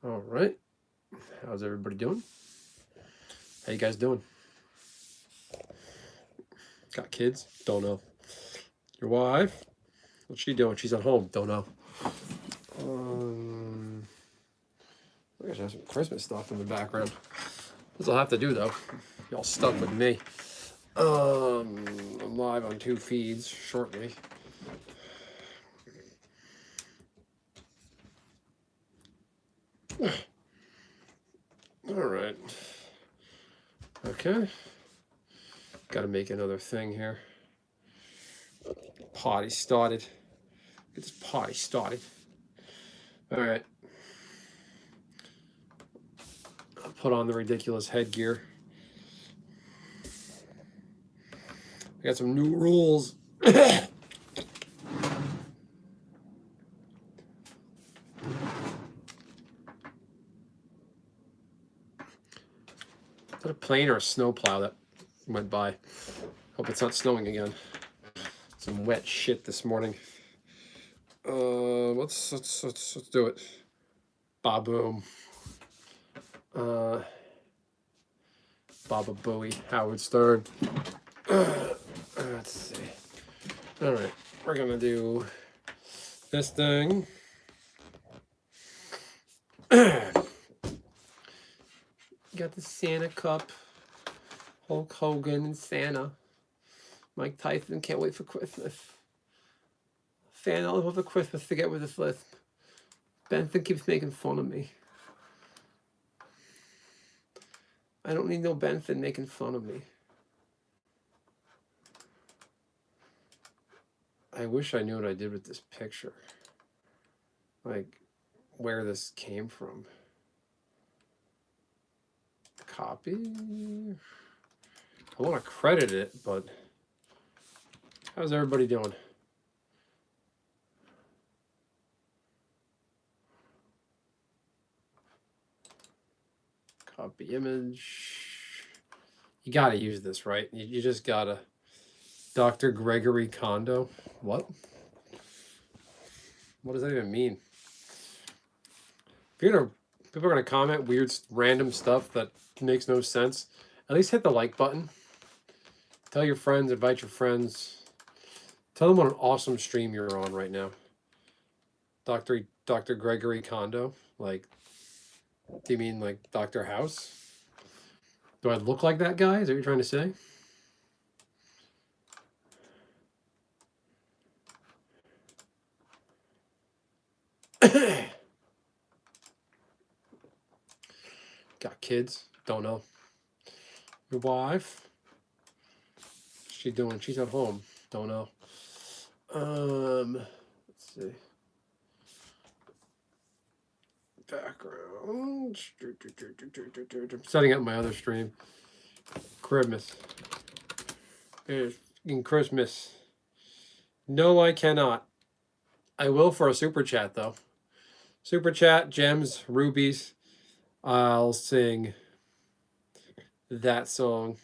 All right. How's everybody doing? How you guys doing? Got kids? Don't know. Your wife? What's she doing? She's at home. Don't know. I guess I have some Christmas stuff in the background. This I'll have to do though. Y'all stuck with me. I'm live on 2 feeds shortly. All right. Okay. Got to make another thing here. Potty started. Get this potty started. All right. I'll put on the ridiculous headgear. I got some new rules. Is that a plane or a snowplow that went by? Hope it's not snowing again. Some wet shit this morning. Let's do it. Ba-boom. Baba Booey, Howard Stern. Let's see. All right, we're gonna do this thing. Got the Santa cup. Hulk Hogan and Santa. Mike Tyson can't wait for Christmas. Fan all over Christmas to get with this list. Benson keeps making fun of me. I don't need no Benson making fun of me. I wish I knew what I did with this picture. Like, where this came from. Copy. I want to credit it, but how's everybody doing? Copy image. You got to use this, right? You just got to. Dr. Gregory Kondo. What? What does that even mean? If people are gonna comment weird, random stuff that makes no sense, at least hit the like button. Tell your friends, invite your friends. Tell them what an awesome stream you're on right now. Dr. Gregory Kondo. Like, do you mean like Dr. House? Do I look like that guy? Is that what you're trying to say? Got kids? Don't know. Your wife? What's she doing? She's at home. Don't know. Let's see. Background. I'm setting up my other stream. Christmas. In Christmas. No, I cannot. I will for a super chat though. Super chat, gems, rubies. I'll sing that song.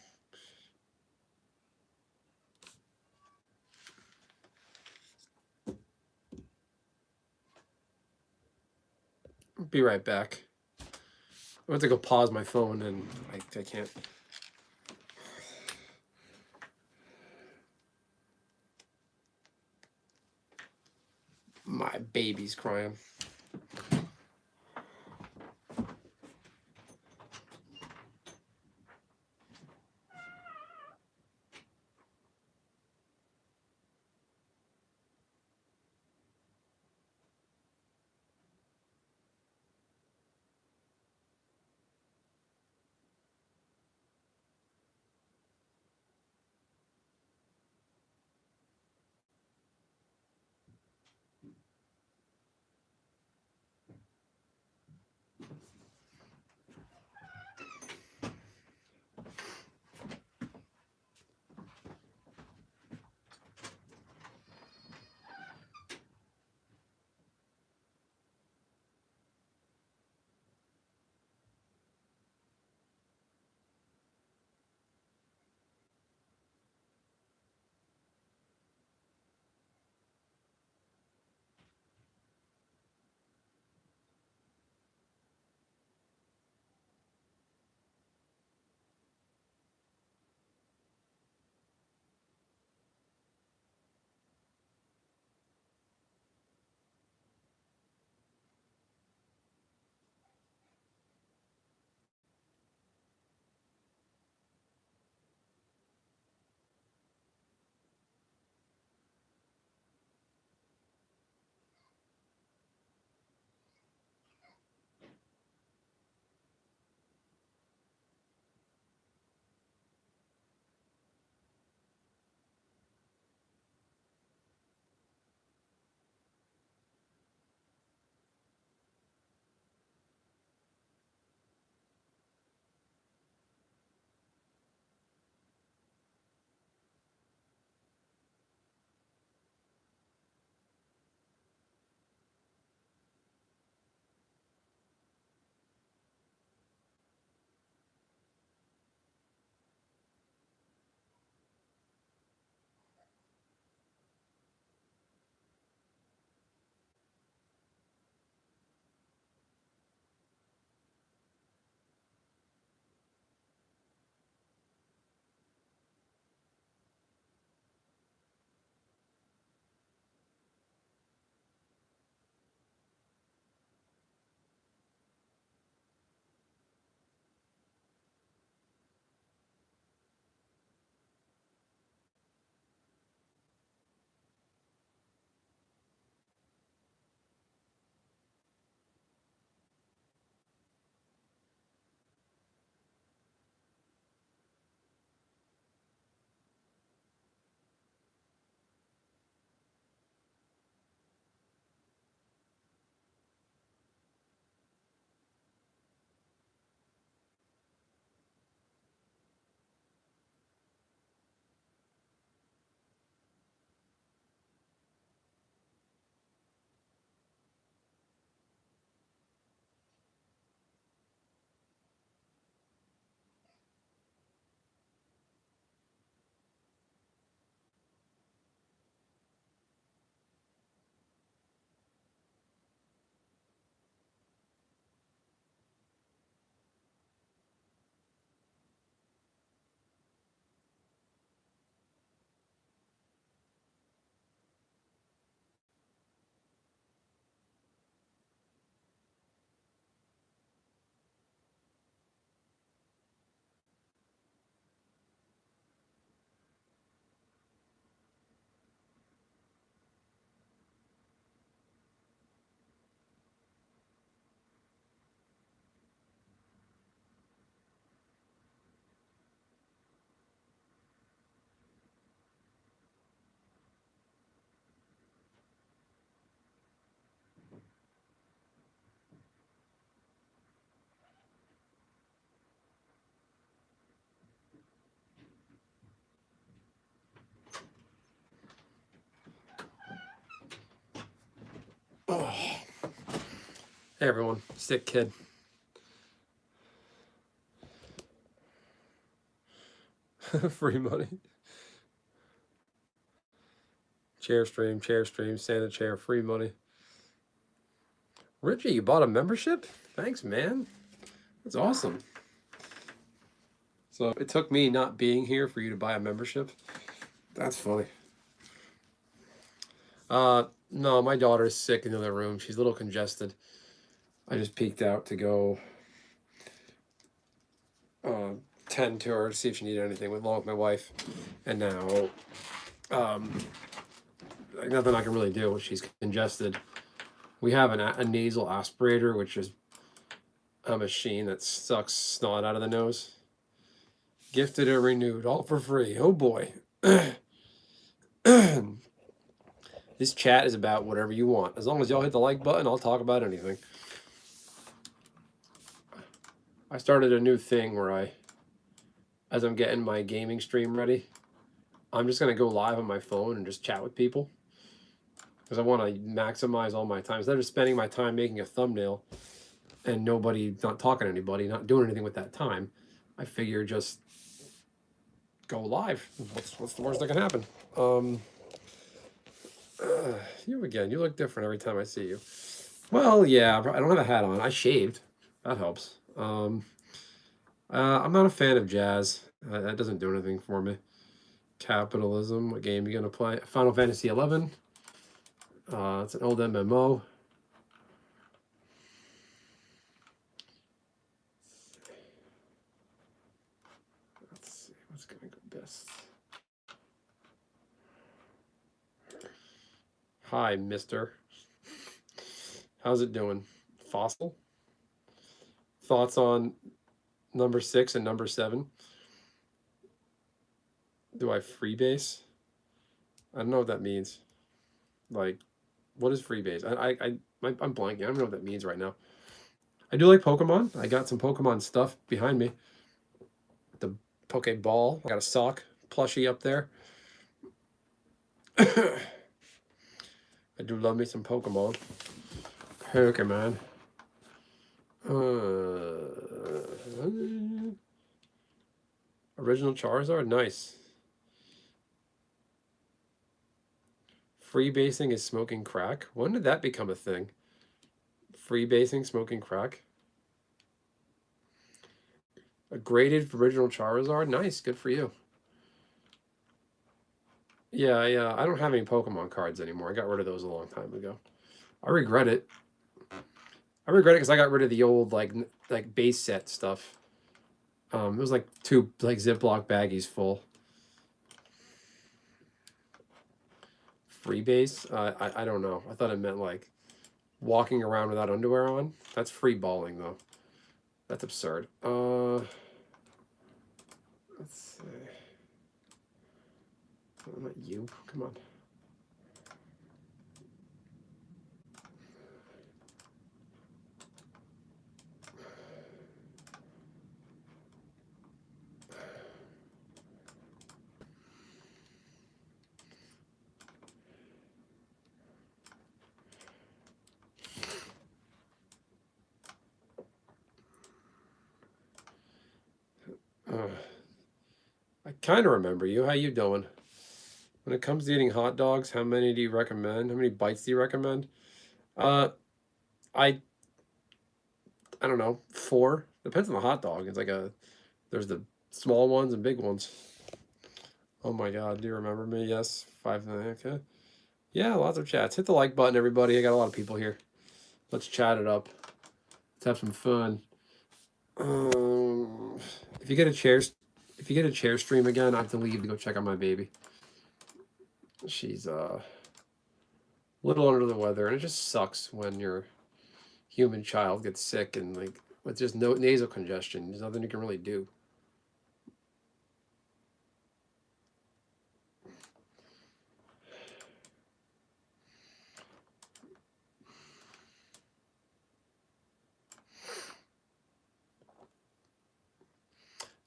Be right back. I have to go pause my phone and I can't. My baby's crying. Oh. Hey everyone, sick kid. Free money. Chair stream, Santa chair, free money. Richie, you bought a membership? Thanks, man. That's awesome. So it took me not being here for you to buy a membership? That's funny. No, my daughter's sick in the other room. She's a little congested. I just peeked out to go tend to her to see if she needed anything along with my wife. And now, nothing I can really do. She's congested. We have a nasal aspirator, which is a machine that sucks snot out of the nose. Gifted or renewed, all for free. Oh boy. This chat is about whatever you want. As long as y'all hit the like button, I'll talk about anything. I started a new thing where as I'm getting my gaming stream ready, I'm just going to go live on my phone and just chat with people. Because I want to maximize all my time. Instead of spending my time making a thumbnail and not talking to anybody, not doing anything with that time, I figure just go live. What's the worst that can happen? You again. You look different every time I see you. Well, yeah, I don't have a hat on. I shaved. That helps. I'm not a fan of jazz. That doesn't do anything for me. Capitalism. What game are you gonna play? Final Fantasy 11. It's an old MMO. Let's see what's gonna go best. Hi, mister. How's it doing? Fossil? Thoughts on number 6 and number 7? Do I freebase? I don't know what that means. Like, what is freebase? I'm blanking. I don't know what that means right now. I do like Pokemon. I got some Pokemon stuff behind me. The Pokeball. I got a sock plushie up there. I do love me some Pokemon. Pokemon. Original Charizard? Nice. Freebasing is smoking crack? When did that become a thing? Freebasing, smoking crack? A graded original Charizard? Nice, good for you. Yeah, I don't have any Pokemon cards anymore. I got rid of those a long time ago. I regret it. I regret it because I got rid of the old like base set stuff. It was like 2 like Ziploc baggies full. Freebase? I don't know. I thought it meant like walking around without underwear on. That's free balling though. That's absurd. Let's see. Not you. Come on. I kind of remember you. How you doing? When it comes to eating hot dogs, how many do you recommend? How many bites do you recommend? I don't know, 4. Depends on the hot dog. It's like there's the small ones and big ones. Oh my God, do you remember me? Yes, 5, okay. Yeah, lots of chats. Hit the like button, everybody. I got a lot of people here. Let's chat it up. Let's have some fun. If you get a chair stream again, I have to leave to go check on my baby. She's a little under the weather, and it just sucks when your human child gets sick and like with just no nasal congestion. There's nothing you can really do.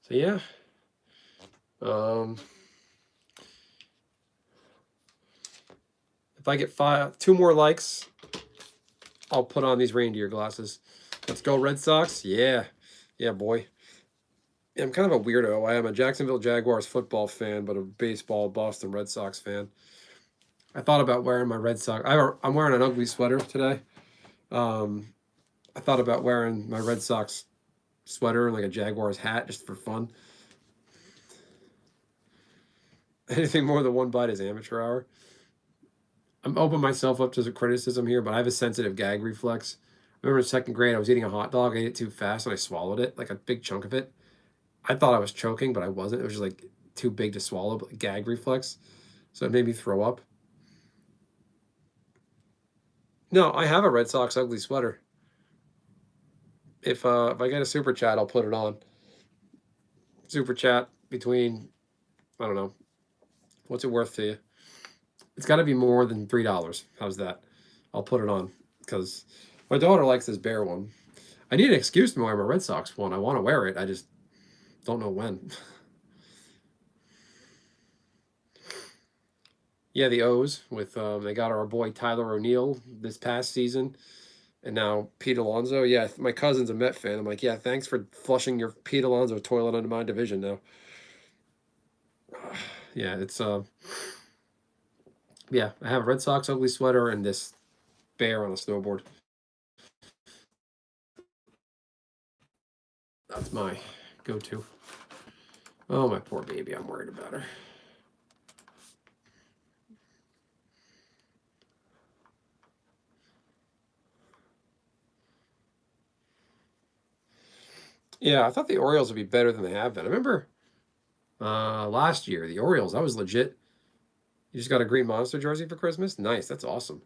So yeah. If I get 2 more likes, I'll put on these reindeer glasses. Let's go Red Sox. Yeah. Yeah, boy. Yeah, I'm kind of a weirdo. I am a Jacksonville Jaguars football fan, but a baseball Boston Red Sox fan. I thought about wearing my Red Sox. I'm wearing an ugly sweater today. I thought about wearing my Red Sox sweater and like a Jaguars hat just for fun. Anything more than one bite is amateur hour. I'm opening myself up to the criticism here, but I have a sensitive gag reflex. I remember in second grade, I was eating a hot dog. I ate it too fast and I swallowed it, like a big chunk of it. I thought I was choking, but I wasn't. It was just like too big to swallow, but gag reflex. So it made me throw up. No, I have a Red Sox ugly sweater. If I get a super chat, I'll put it on. Super chat between, I don't know, what's it worth to you? It's got to be more than $3. How's that? I'll put it on because my daughter likes this bear one. I need an excuse to wear my Red Sox one. I want to wear it. I just don't know when. Yeah, the O's with they got our boy Tyler O'Neill this past season, and now Pete Alonso. Yeah, my cousin's a Met fan. I'm like, yeah, thanks for flushing your Pete Alonso toilet into my division now. Yeah, it's yeah, I have a Red Sox ugly sweater and this bear on a snowboard. That's my go-to. Oh, my poor baby. I'm worried about her. Yeah, I thought the Orioles would be better than they have been. I remember last year, the Orioles, that was legit. You just got a Green Monster jersey for Christmas? Nice, that's awesome.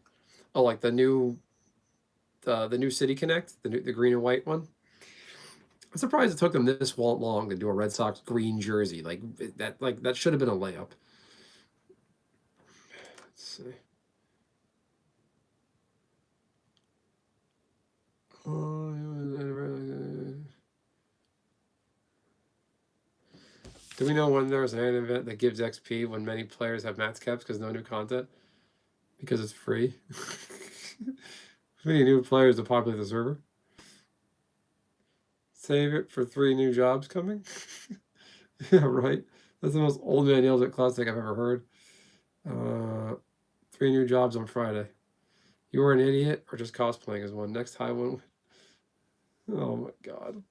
Oh, like the new City Connect, the green and white one. I'm surprised it took them this long to do a Red Sox green jersey. Like that should have been a layup. Let's see. Do we know when there's an event that gives XP when many players have max caps because no new content? Because it's free. Many new players to populate the server. Save it for 3 new jobs coming. Yeah, right. That's the most old man yells at classic I've ever heard. 3 new jobs on Friday. You were an idiot or just cosplaying as one. Next high one. Oh my god.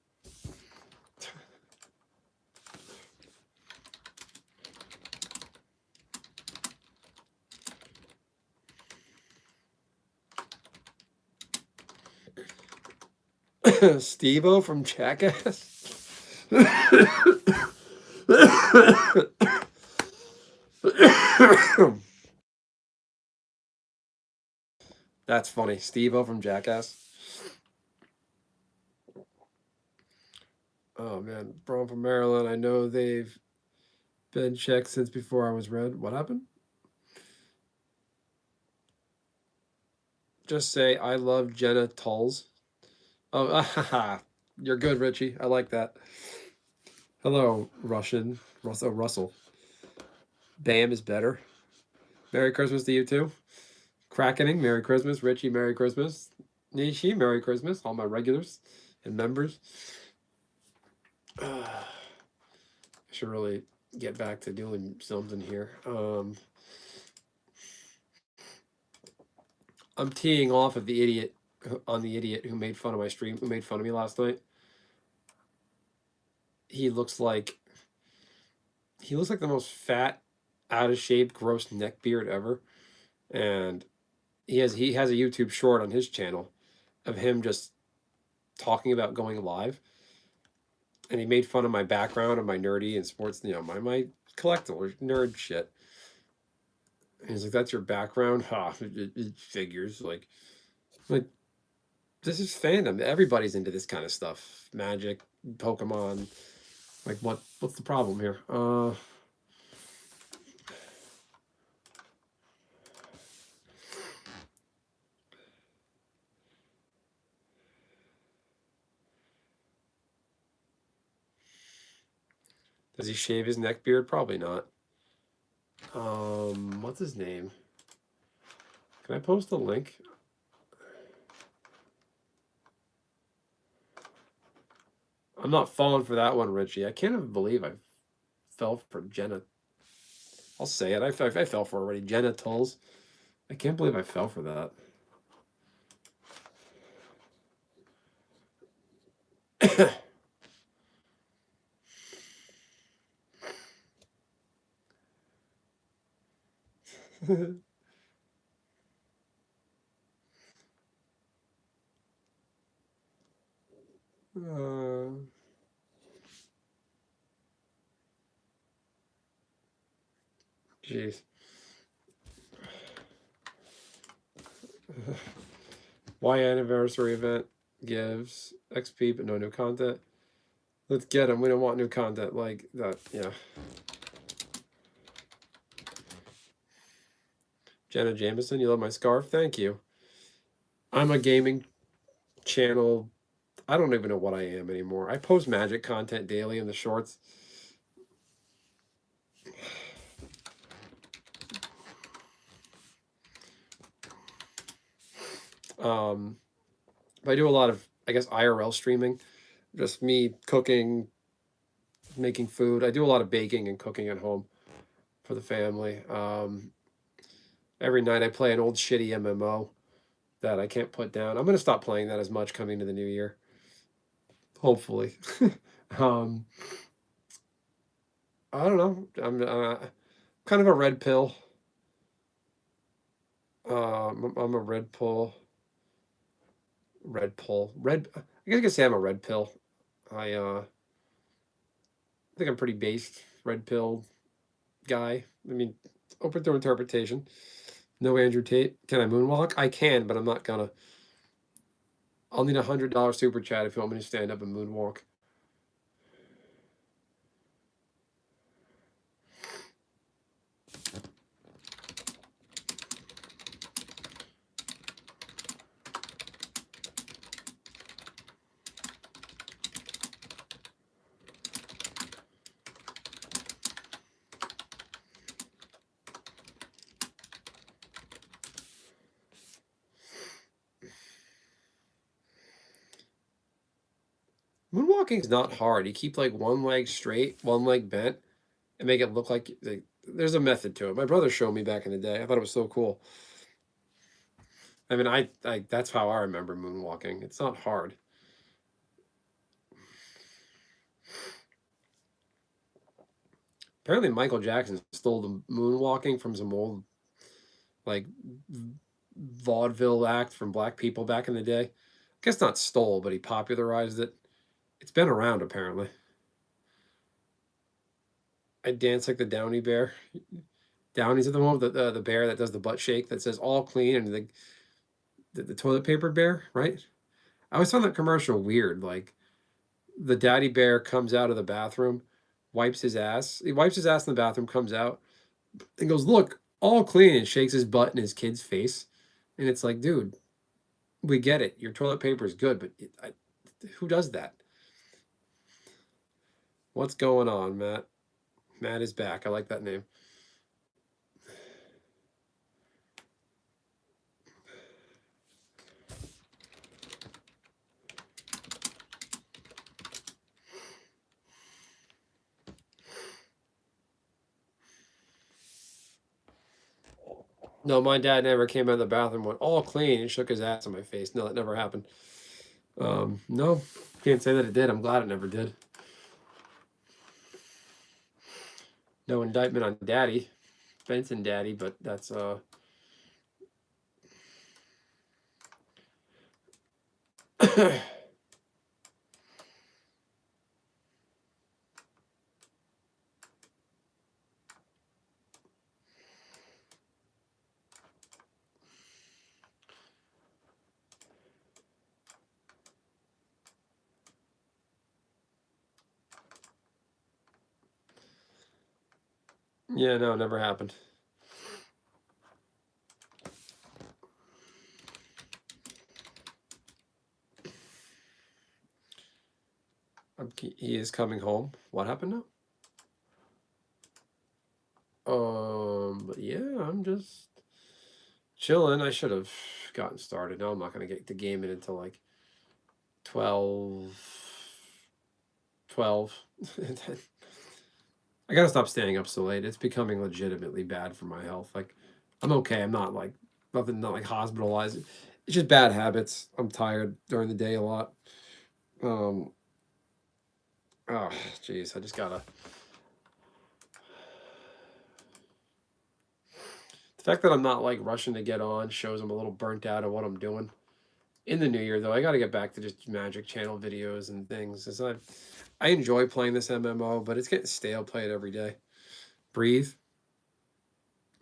Steve-O from Jackass. That's funny. Steve-O from Jackass. Oh man, bro from Maryland. I know they've been checked since before I was red. What happened? Just say I love Jenna Tulls. Oh, you're good, Richie. I like that. Hello, Russell. Bam is better. Merry Christmas to you too. Crackening, Merry Christmas. Richie, Merry Christmas. Nishi, Merry Christmas. All my regulars and members. I should really get back to doing something here. I'm teeing off of the idiot who made fun of my stream, who made fun of me last night. He looks like the most fat, out of shape, gross neck beard ever, and he has a YouTube short on his channel of him just talking about going live, and he made fun of my background and my nerdy and sports, my collectible nerd shit. And he's like, "That's your background? Ha, it figures like this is fandom. Everybody's into this kind of stuff. Magic, Pokemon. Like, what's the problem here? Does he shave his neck beard? Probably not. What's his name? Can I post a link? I'm not falling for that one, Richie. I can't even believe I fell for Jenna. I'll say it. I fell for already. Genitals. I can't believe I fell for that. Jeez. Why anniversary event gives XP but no new content? Let's get them. We don't want new content like that. Yeah. Jenna Jameson, you love my scarf? Thank you. I'm a gaming channel. I don't even know what I am anymore. I post Magic content daily in the shorts. I do a lot of, I guess, IRL streaming. Just me cooking, making food. I do a lot of baking and cooking at home for the family. Every night I play an old shitty MMO that I can't put down. I'm going to stop playing that as much coming to the new year. Hopefully. I don't know. I'm kind of a red pill. I'm a red pill. Red pill. Red. I guess I could say I'm a red pill. I think I'm pretty based red pill guy. I mean, open to interpretation. No Andrew Tate. Can I moonwalk? I can, but I'm not gonna. I'll need $100 super chat if you want me to stand up and moonwalk. Moonwalking is not hard. You keep like one leg straight, one leg bent, and make it look like there's a method to it. My brother showed me back in the day. I thought it was so cool. I mean, I that's how I remember moonwalking. It's not hard. Apparently, Michael Jackson stole the moonwalking from some old like vaudeville act from black people back in the day. I guess not stole, but he popularized it. It's been around apparently. I dance like the Downy bear. Downey's at the moment, the bear that does the butt shake that says all clean, and the toilet paper bear, right? I always found that commercial weird. Like the daddy bear comes out of the bathroom, wipes his ass. He wipes his ass in the bathroom, comes out, and goes, "Look, all clean," and shakes his butt in his kid's face. And it's like, dude, we get it. Your toilet paper is good, but who does that? What's going on, Matt? Matt is back. I like that name. No, my dad never came out of the bathroom, went all clean, and shook his ass in my face. No, that never happened. No, can't say that it did. I'm glad it never did. No indictment on Daddy, Benson Daddy, but that's yeah, no, never happened. He is coming home. What happened now? But yeah, I'm just chilling. I should have gotten started. No, I'm not gonna get the game in until like 12. 12. I gotta stop staying up so late. It's becoming legitimately bad for my health. Like, I'm okay. I'm not like nothing, not like hospitalized. It's just bad habits. I'm tired during the day a lot. Um, oh, jeez, I just gotta. The fact that I'm not like rushing to get on shows I'm a little burnt out of what I'm doing. In the new year, though, I got to get back to just Magic Channel videos and things. As I enjoy playing this MMO, but it's getting stale. Play it every day. Breathe.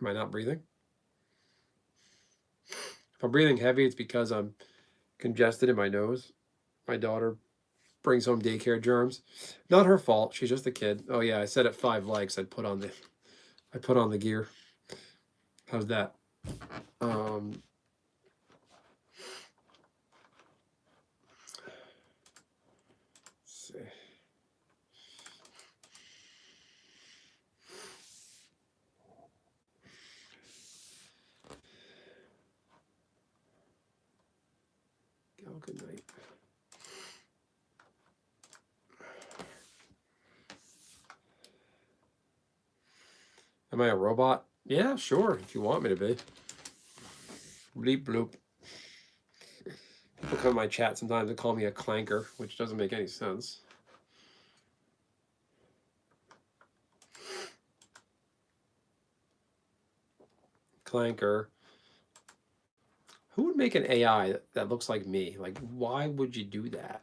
Am I not breathing? If I'm breathing heavy, it's because I'm congested in my nose. My daughter brings home daycare germs. Not her fault. She's just a kid. Oh yeah, I said at 5 likes I put on the gear. How's that? Um, let's see. Oh, good night. Am I a robot? Yeah, sure. If you want me to be. Bleep bloop. People come in my chat sometimes and call me a clanker, which doesn't make any sense. Clanker. Who would make an AI that looks like me? Like, why would you do that?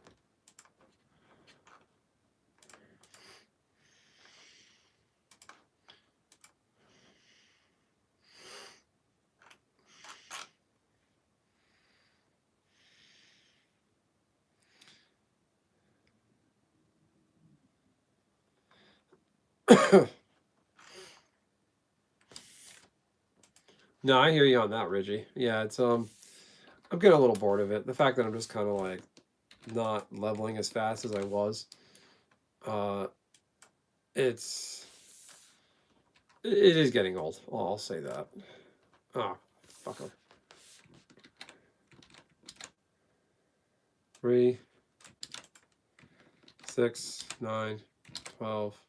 No, I hear you on that, Reggie. Yeah, it's I'm getting a little bored of it. The fact that I'm just kind of like not leveling as fast as I was. Uh, it's it is getting old. I'll say that. Oh, fuck 'em. 3, 6, 9, 12,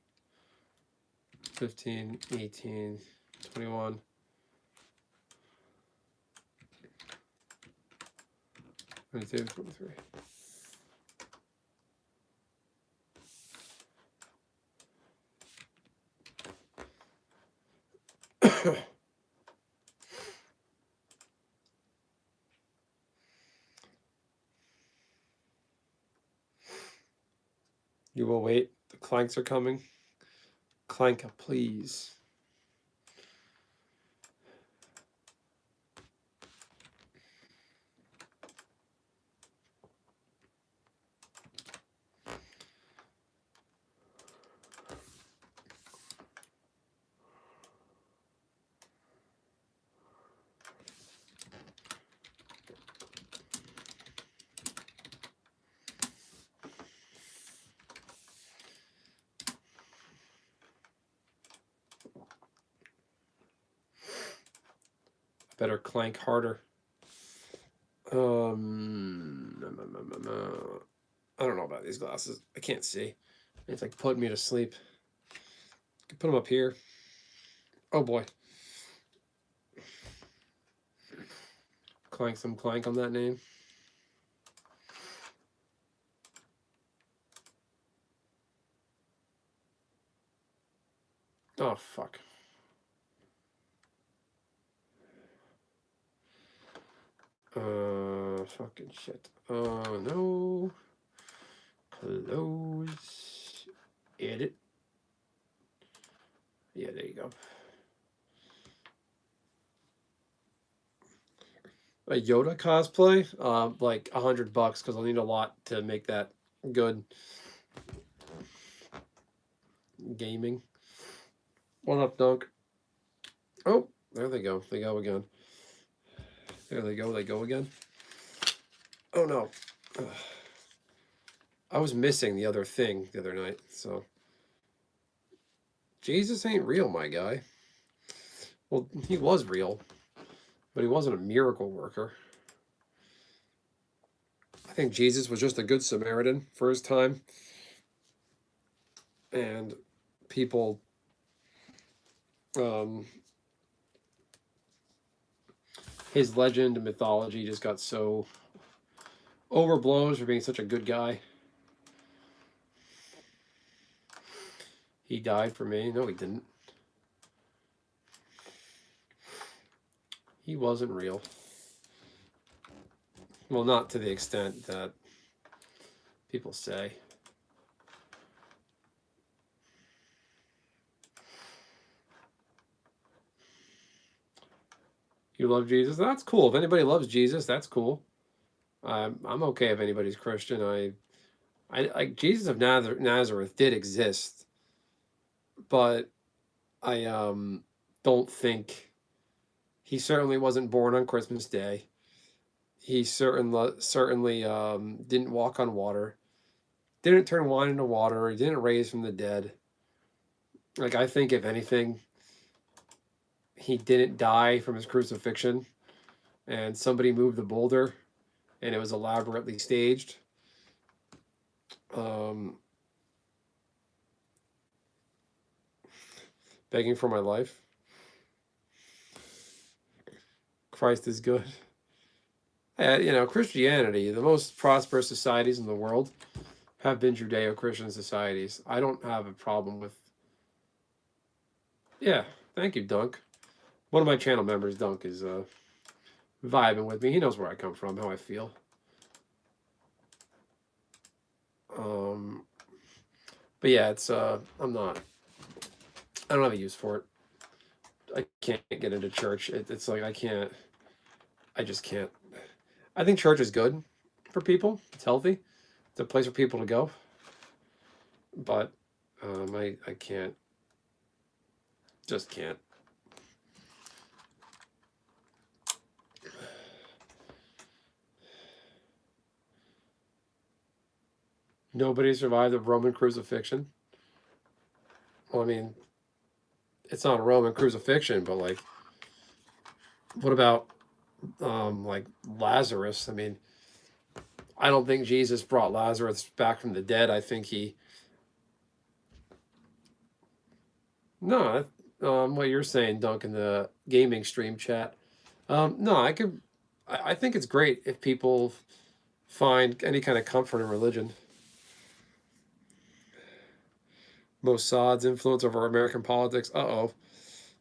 15, 18, 21. 22, 23. You will wait. The clanks are coming. Clank, please. Better clank harder. I don't know about these glasses. I can't see. It's like putting me to sleep. I can put them up here. Oh boy. Clank some clank on that name. Oh fuck. Fucking shit. Oh no. Close. Edit. Yeah, there you go. A Yoda cosplay? Like $100 because I'll need a lot to make that good. Gaming. What up, Dunk? Oh, there they go. They go again. There they go. They go again. Oh no. Ugh. I was missing the other thing the other night, so. Jesus ain't real, my guy. Well, he was real, but he wasn't a miracle worker. I think Jesus was just a good Samaritan for his time. and people his legend and mythology just got so overblown for being such a good guy. He died for me. No, he didn't. He wasn't real. Well, not to the extent that people say. You love Jesus? That's cool. If anybody loves Jesus, that's cool. I'm okay if anybody's Christian. I like Jesus of Nazareth did exist, but I don't think he certainly wasn't born on Christmas Day. He certainly didn't walk on water, didn't turn wine into water, he didn't raise from the dead. Like, I think if anything, he didn't die from his crucifixion, and somebody moved the boulder, and it was elaborately staged. Begging for my life. Christ is good. Christianity, the most prosperous societies in the world have been Judeo-Christian societies. I don't have a problem with... Yeah, thank you, Dunk. One of my channel members, Dunk, is vibing with me. He knows where I come from, how I feel. But yeah, it's I don't have a use for it. I can't get into church. It's like I just can't. I think church is good for people. It's healthy. It's a place for people to go. But I can't. Just can't. Nobody survived the Roman crucifixion. Well, I mean, it's not a Roman crucifixion, but like, what about like Lazarus? I mean, I don't think Jesus brought Lazarus back from the dead. I think he... No, what you're saying, Dunk, in the gaming stream chat. No, I think it's great if people find any kind of comfort in religion. Mossad's influence over American politics. Uh-oh.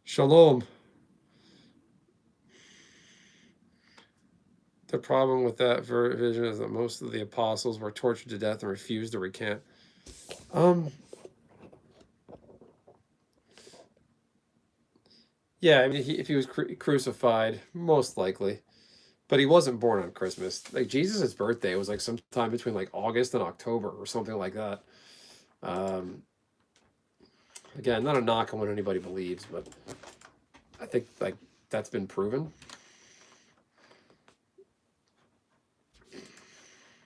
Shalom. The problem with that vision is that most of the apostles were tortured to death and refused to recant. Yeah, I mean, if he was crucified, most likely. But he wasn't born on Christmas. Like, Jesus' birthday was like sometime between like August and October or something like that. Again, not a knock on what anybody believes, but I think like that's been proven.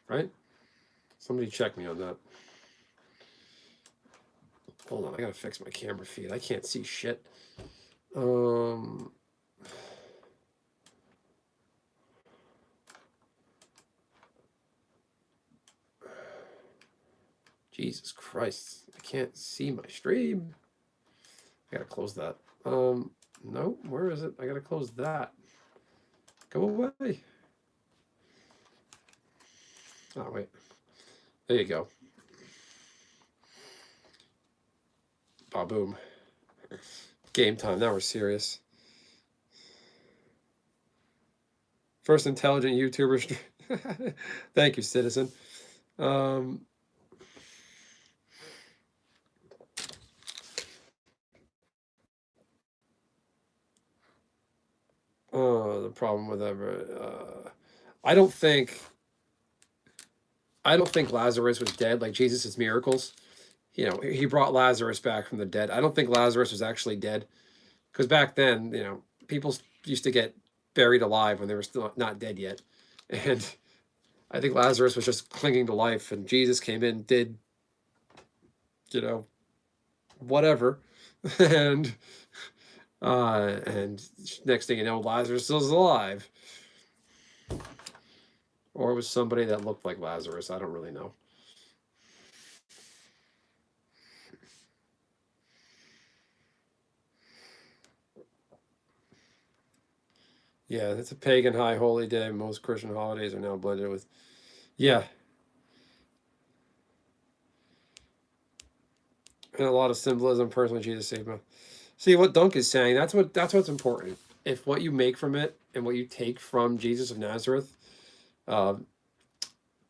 Right? Somebody check me on that. Hold on, I gotta fix my camera feed. I can't see shit. Jesus Christ, I can't see my stream. I gotta close that. No, where is it? I gotta close that. Go away. Oh, wait. There you go. Ba-boom. Game time. Now we're serious. First intelligent YouTuber stream. Thank you, citizen. The problem with I don't think Lazarus was dead like Jesus' miracles. You know, he brought Lazarus back from the dead. I don't think Lazarus was actually dead, because back then, you know, people used to get buried alive when they were still not dead yet. And I think Lazarus was just clinging to life, and Jesus came in, did, you know, whatever. And next thing you know, Lazarus is alive. Or it was somebody that looked like Lazarus. I don't really know. Yeah, it's a pagan high holy day. Most Christian holidays are now blended with. Yeah, and a lot of symbolism. Personally, Jesus saved me. See what Dunk is saying. That's what's important. If what you make from it and what you take from Jesus of Nazareth, uh,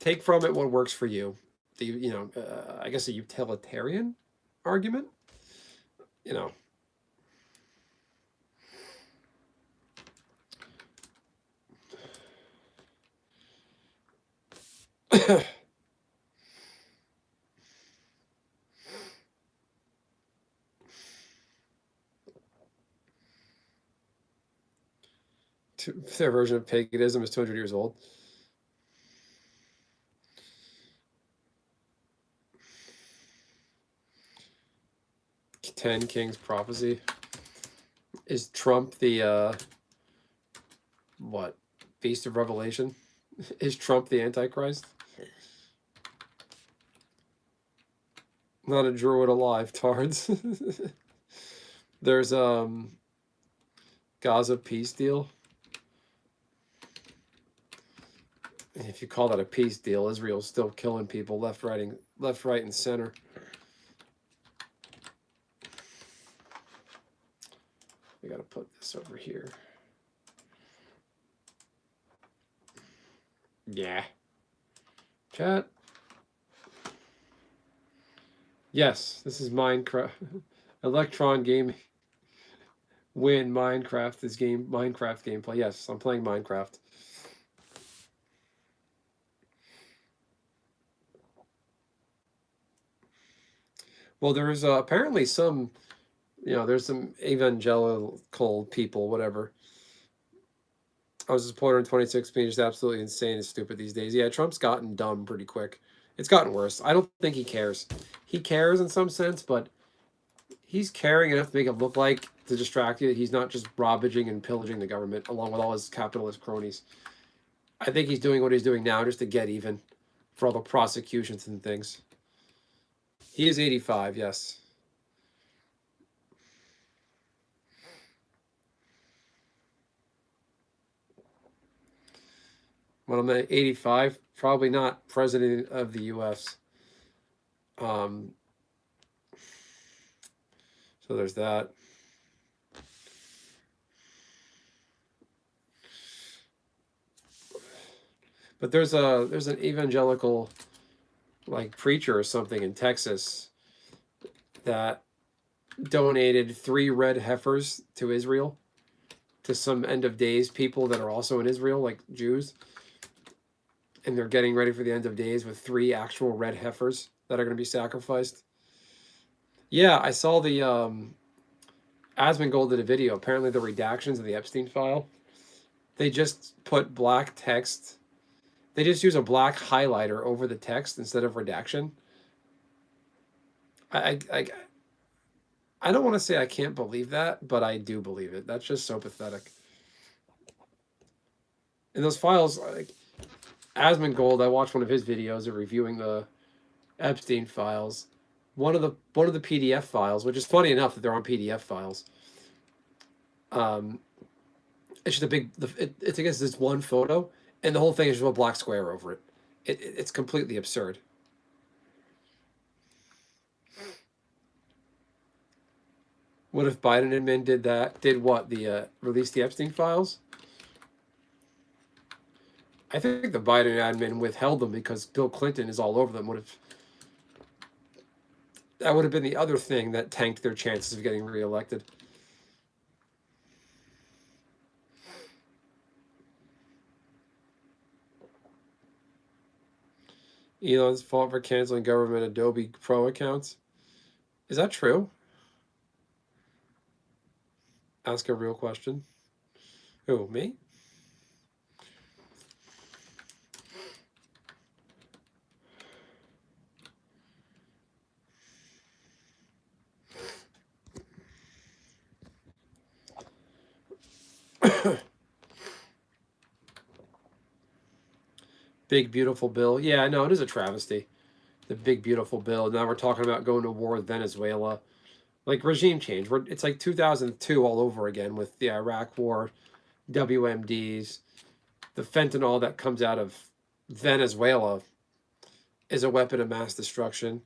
take from it what works for you. I guess a utilitarian argument. You know, their version of paganism is 200 years old. Ten Kings prophecy. Is Trump the what? Beast of Revelation? Is Trump the Antichrist? Not a druid alive, tards. There's Gaza peace deal. If you call that a peace deal, Israel's still killing people left, right, and center. We got to put this over here. Yeah. Chat. Yes, this is Minecraft. Electron Gaming. Win Minecraft is Minecraft gameplay. Yes, I'm playing Minecraft. Well, there's apparently some, there's some evangelical people, whatever. I was a supporter in 2016, just absolutely insane and stupid these days. Yeah, Trump's gotten dumb pretty quick. It's gotten worse. I don't think he cares. He cares in some sense, but he's caring enough to make it look like, to distract you, that he's not just ravaging and pillaging the government along with all his capitalist cronies. I think he's doing what he's doing now just to get even for all the prosecutions and things. He is 85, yes. When I'm at 85, probably not president of the U.S. So there's that. But there's an evangelical like preacher or something in Texas that donated 3 red heifers to Israel, to some end of days people that are also in Israel, like Jews. And they're getting ready for the end of days with 3 actual red heifers that are going to be sacrificed. Yeah, I saw the Asmongold did a video. Apparently the redactions of the Epstein file, they just put black text. They just use a black highlighter over the text instead of redaction. I don't want to say I can't believe that, but I do believe it. That's just so pathetic. In those files, like Asmongold, I watched one of his videos of reviewing the Epstein files. One of the PDF files, which is funny enough that they're on PDF files. It's just a big. It's I guess this one photo, and the whole thing is just a black square over it. It's completely absurd. What if Biden admin did that? Did what? The release the Epstein files? I think the Biden admin withheld them because Bill Clinton is all over them. That would have been the other thing that tanked their chances of getting reelected. Elon's fault for canceling government Adobe Pro accounts. Is that true? Ask a real question. Who, me? Big beautiful bill. Yeah, I know it is a travesty. The big beautiful bill. Now we're talking about going to war with Venezuela. Like regime change. It's like 2002 all over again with the Iraq war, WMDs, the fentanyl that comes out of Venezuela is a weapon of mass destruction.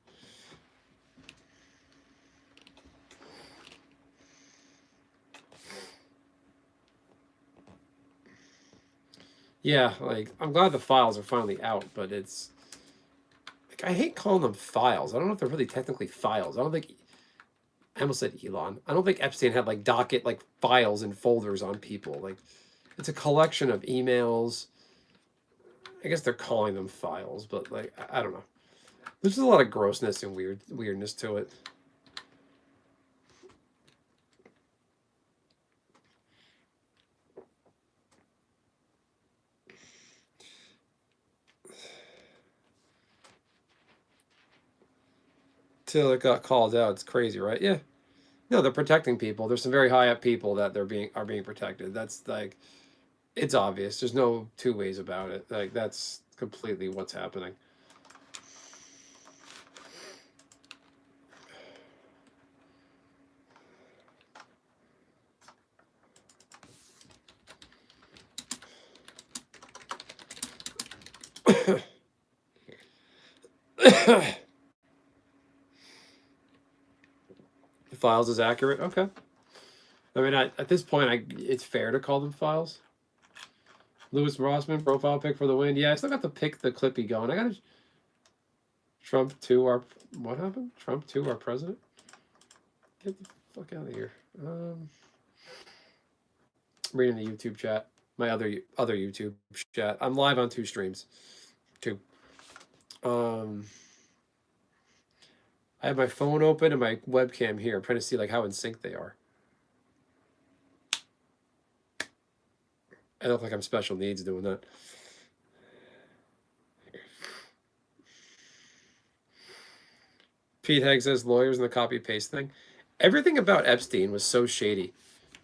Yeah, like I'm glad the files are finally out, but it's like I hate calling them files. I don't know if they're really technically files. I don't think I almost said Elon. I don't think Epstein had like docket like files and folders on people. Like it's a collection of emails. I guess they're calling them files, but like I don't know. There's just a lot of grossness and weirdness to it. Till it got called out, it's crazy, right? Yeah. No, they're protecting people. There's some very high up people that are being protected. That's like it's obvious. There's no two ways about it. Like that's completely what's happening. The files is accurate. Okay. I mean, at this point, it's fair to call them files. Lewis Rossman profile pic for the win. Yeah, I still got to pick the Clippy going. I got to Trump to our what happened? Trump to our president. Get the fuck out of here. Reading the YouTube chat. My other YouTube chat. I'm live on 2 streams. 2. I have my phone open and my webcam here. I'm trying to see like how in sync they are. I look like I'm special needs doing that. Pete Hegg says lawyers and the copy paste thing. Everything about Epstein was so shady.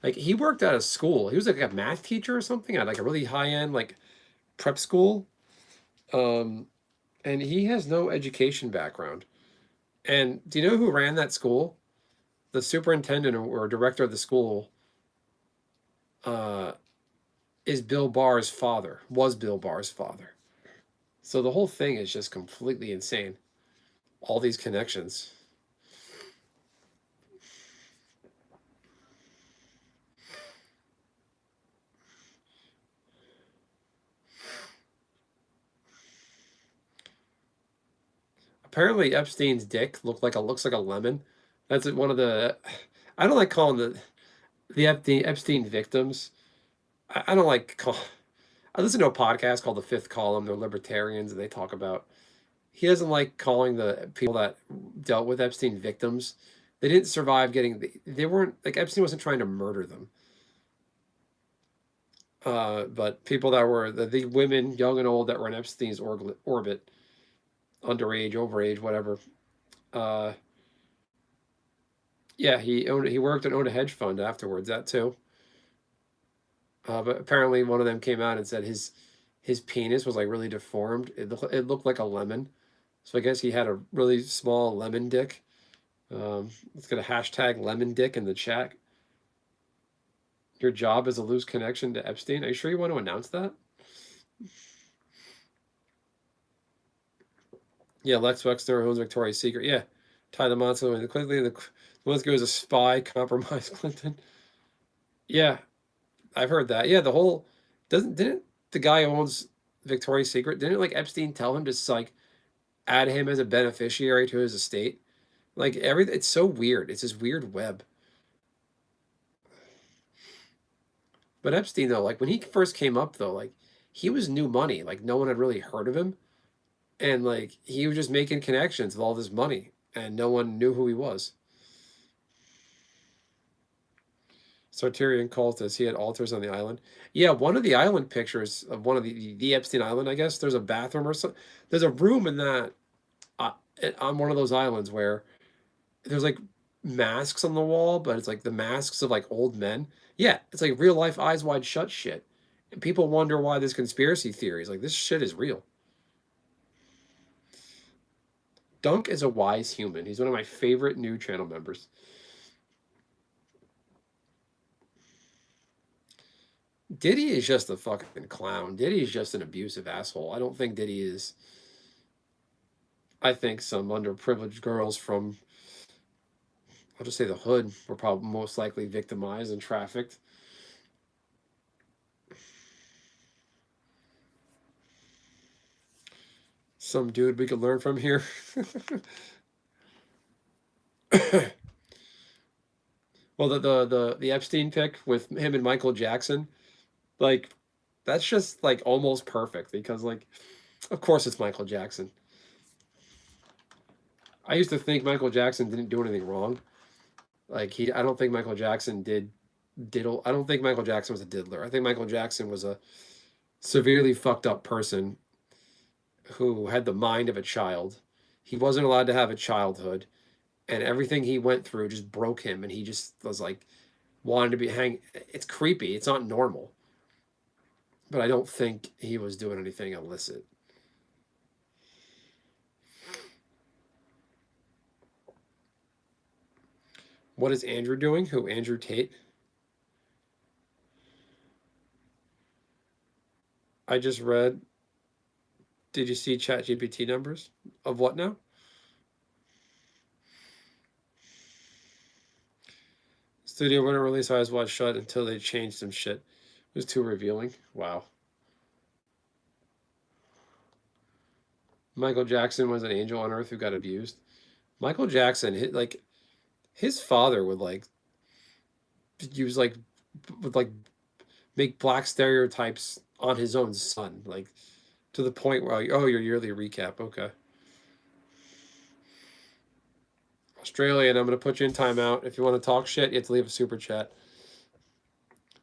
Like he worked out of school. He was like a math teacher or something at like a really high end like prep school. And he has no education background. And do you know who ran that school? The superintendent or director of the school is Bill Barr's father, was Bill Barr's father. So the whole thing is just completely insane. All these connections. Apparently Epstein's dick looks like a lemon. That's one of the I don't like calling the Epstein victims. I don't like call I listen to a podcast called The Fifth Column. They're libertarians and they talk about he doesn't like calling the people that dealt with Epstein victims. They didn't survive they weren't like Epstein wasn't trying to murder them. But people that were the women, young and old, that were in Epstein's orbit, underage, overage, whatever. Uh, yeah, he worked and owned a hedge fund afterwards. That too. But apparently, one of them came out and said his penis was like really deformed. It looked like a lemon. So I guess he had a really small lemon dick. Let's get a hashtag lemon dick in the chat. Your job is a loose connection to Epstein. Are you sure you want to announce that? Yeah, Lex Wexner owns Victoria's Secret. Yeah, Ty the Monster. Quickly, the Lewinsky was a spy, compromised Clinton. Yeah, I've heard that. Yeah, the whole didn't the guy who owns Victoria's Secret, didn't like Epstein tell him to like add him as a beneficiary to his estate? Like it's so weird. It's this weird web. But Epstein though, like when he first came up though, like he was new money. Like no one had really heard of him. And like he was just making connections with all this money and no one knew who he was. Sartorian cultist. He had altars on the island. Yeah, one of the island pictures of one of the Epstein Island, I guess, there's a bathroom or something. There's a room in that uh, on one of those islands where there's like masks on the wall, but it's like the masks of like old men. Yeah, it's like real life eyes wide shut shit. And people wonder why there's conspiracy theories. Like this shit is real. Dunk is a wise human. He's one of my favorite new channel members. Diddy is just a fucking clown. Diddy is just an abusive asshole. I don't think Diddy is. I think some underprivileged girls from, I'll just say the hood, were probably most likely victimized and trafficked. Some dude we could learn from here. Well, the Epstein pick with him and Michael Jackson, like, that's just like almost perfect because, like, of course it's Michael Jackson. I used to think Michael Jackson didn't do anything wrong. Like, I don't think Michael Jackson diddle. I don't think Michael Jackson was a diddler. I think Michael Jackson was a severely fucked up person who had the mind of a child. He wasn't allowed to have a childhood, and everything he went through just broke him, and he just was like wanted to be hang. It's creepy. It's not normal. But I don't think he was doing anything illicit. What is Andrew doing? Who? Andrew Tate? I just read. Did you see ChatGPT numbers? Of what now? Studio wouldn't release Eyes Wide Shut until they changed some shit. It was too revealing. Wow. Michael Jackson was an angel on earth who got abused. Michael Jackson, like, his father would like use like would like make black stereotypes on his own son, like to the point where, oh, your yearly recap, okay. Australian, I'm gonna put you in timeout. If you want to talk shit, you have to leave a super chat.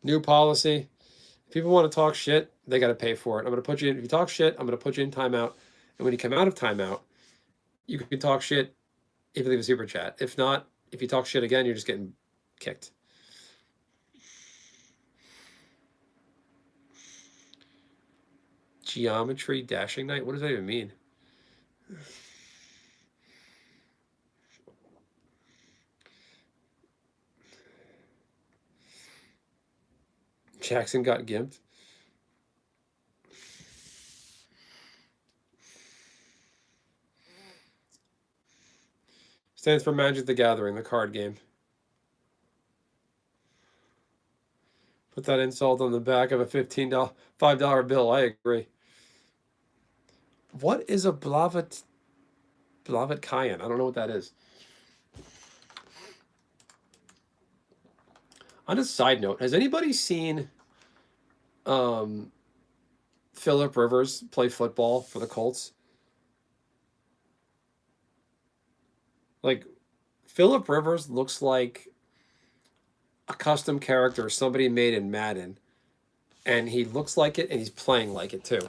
New policy: if people want to talk shit, they got to pay for it. I'm gonna put you in. If you talk shit, I'm gonna put you in timeout. And when you come out of timeout, you can talk shit if you leave a super chat. If not, if you talk shit again, you're just getting kicked. Geometry dashing night? What does that even mean? Jackson got gimped. Stands for Magic the Gathering, the card game. Put that insult on the back of a $5 bill. I agree. What is a Blavatkayan? I don't know what that is. On a side note, has anybody seen Philip Rivers play football for the Colts? Like, Philip Rivers looks like a custom character somebody made in Madden, and he looks like it, and he's playing like it too.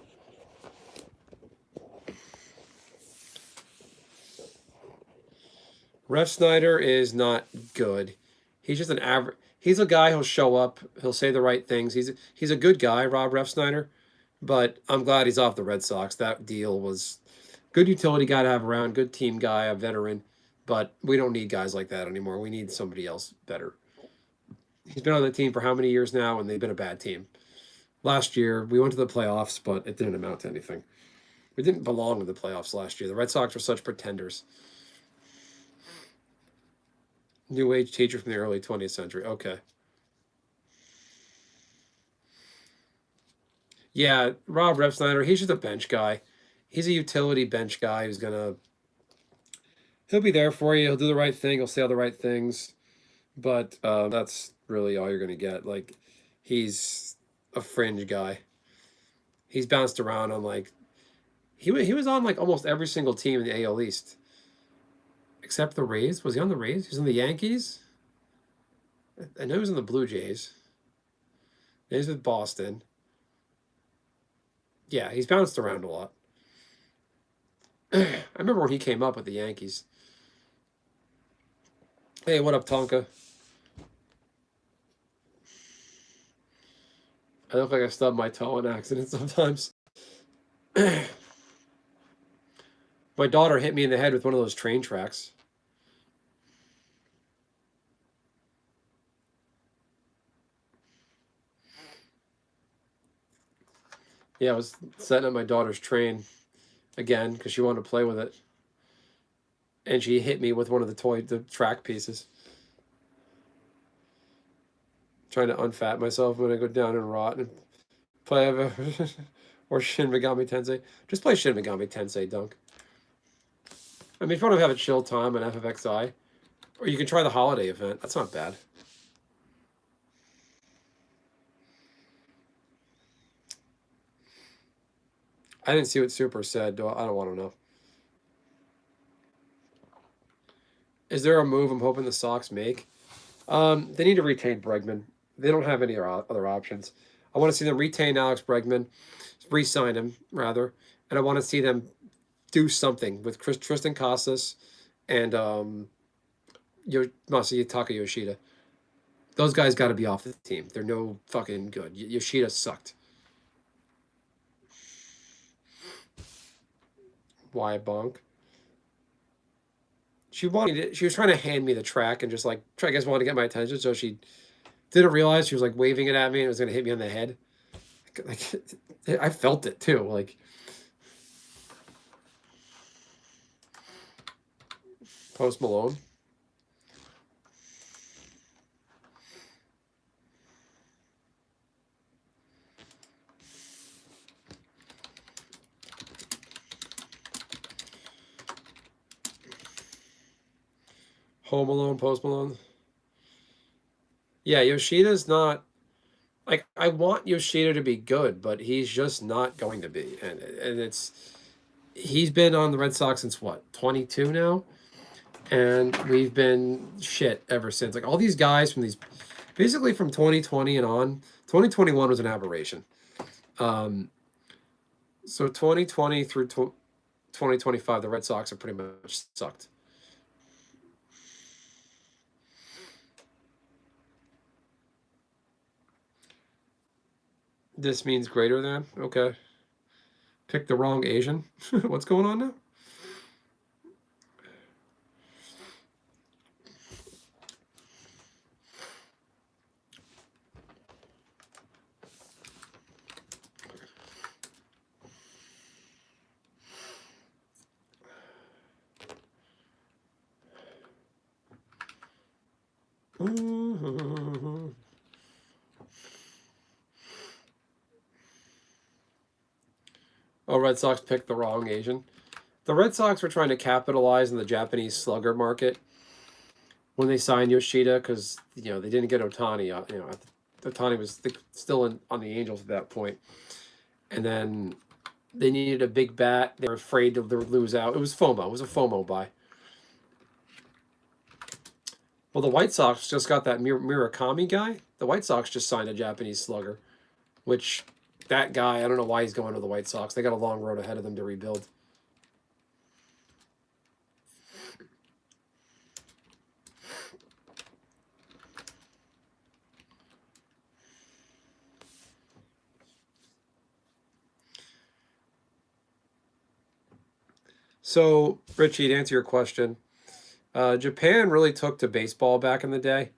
Refsnyder is not good. He's just an average. He's a guy who'll show up. He'll say the right things. He's a good guy, Rob Refsnyder, but I'm glad he's off the Red Sox. That deal was good utility guy to have around, good team guy, a veteran, but we don't need guys like that anymore. We need somebody else better. He's been on the team for how many years now, and they've been a bad team. Last year, we went to the playoffs, but it didn't amount to anything. We didn't belong in the playoffs last year. The Red Sox were such pretenders. New age teacher from the early 20th century. Okay. Yeah, Rob Refsnyder, he's just a bench guy. He's a utility bench guy who's he'll be there for you. He'll do the right thing. He'll say all the right things. But that's really all you're going to get. Like, he's a fringe guy. He's bounced around on, like, he was on, like, almost every single team in the AL East. Except the Rays. Was he on the Rays? He was in the Yankees? I know he was in the Blue Jays. He's with Boston. Yeah, he's bounced around a lot. I remember when he came up with the Yankees. Hey, what up, Tonka? I look like I stubbed my toe in accident sometimes. My daughter hit me in the head with one of those train tracks. Yeah, I was setting up my daughter's train again because she wanted to play with it, and she hit me with one of the track pieces. Trying to unfat myself when I go down and rot and play or Shin Megami Tensei. Just play Shin Megami Tensei, Dunk. I mean, if you want to have a chill time on FFXI, or you can try the holiday event. That's not bad. I didn't see what Super said. I don't want to know. Is there a move I'm hoping the Sox make? They need to retain Bregman. They don't have any other options. I want to see them retain Alex Bregman, re-sign him rather, and I want to see them do something with Tristan Casas and Masayutaka Yoshida. Those guys got to be off the team. They're no fucking good. Yoshida sucked. Why bonk? She was trying to hand me the track and just like I guess wanted to get my attention, so she didn't realize she was like waving it at me and it was gonna hit me on the head. Like I felt it too. Like Post Malone. Home Alone, Post Malone. Yeah, Yoshida's not like I want Yoshida to be good, but he's just not going to be. And he's been on the Red Sox since what, 22 now? And we've been shit ever since. Like all these guys from these basically from 2020 and on, 2021 was an aberration. So 2020 through 2025, the Red Sox are pretty much sucked. This means greater than? Okay. Pick the wrong Asian. What's going on now? Oh, Red Sox picked the wrong Asian. The Red Sox were trying to capitalize on the Japanese slugger market when they signed Yoshida because they didn't get Ohtani. Ohtani was still on the Angels at that point, and then they needed a big bat. They were afraid to lose out. It was FOMO. It was a FOMO buy. Well, the White Sox just got that Murakami guy. The White Sox just signed a Japanese slugger, which that guy, I don't know why he's going to the White Sox. They got a long road ahead of them to rebuild. So, Richie, to answer your question, Japan really took to baseball back in the day.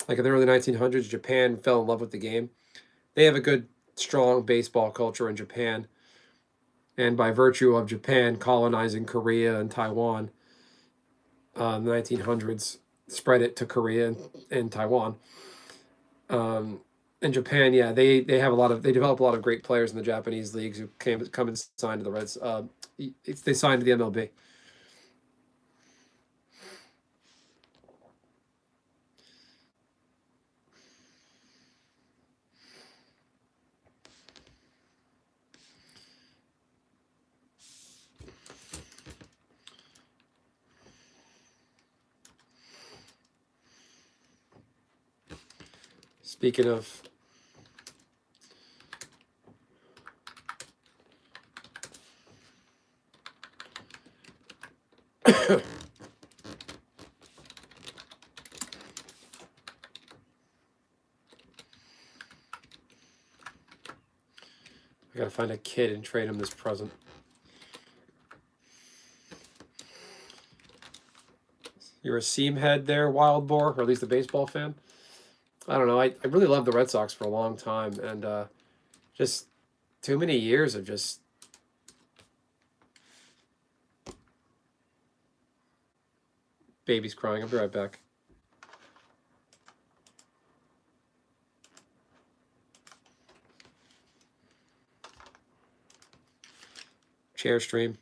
Like in the early 1900s, Japan fell in love with the game. They have a good, strong baseball culture in Japan. And by virtue of Japan colonizing Korea and Taiwan in the 1900s, spread it to Korea and Taiwan. In Japan, yeah, they develop a lot of great players in the Japanese leagues who come and signed to the Reds. They signed to the MLB. Speaking of I gotta find a kid and trade him this present. You're a seam head there, Wild Boar, or at least a baseball fan. I don't know. I really loved the Red Sox for a long time, and just Too many years of just. Baby's crying. I'll be right back. Share stream.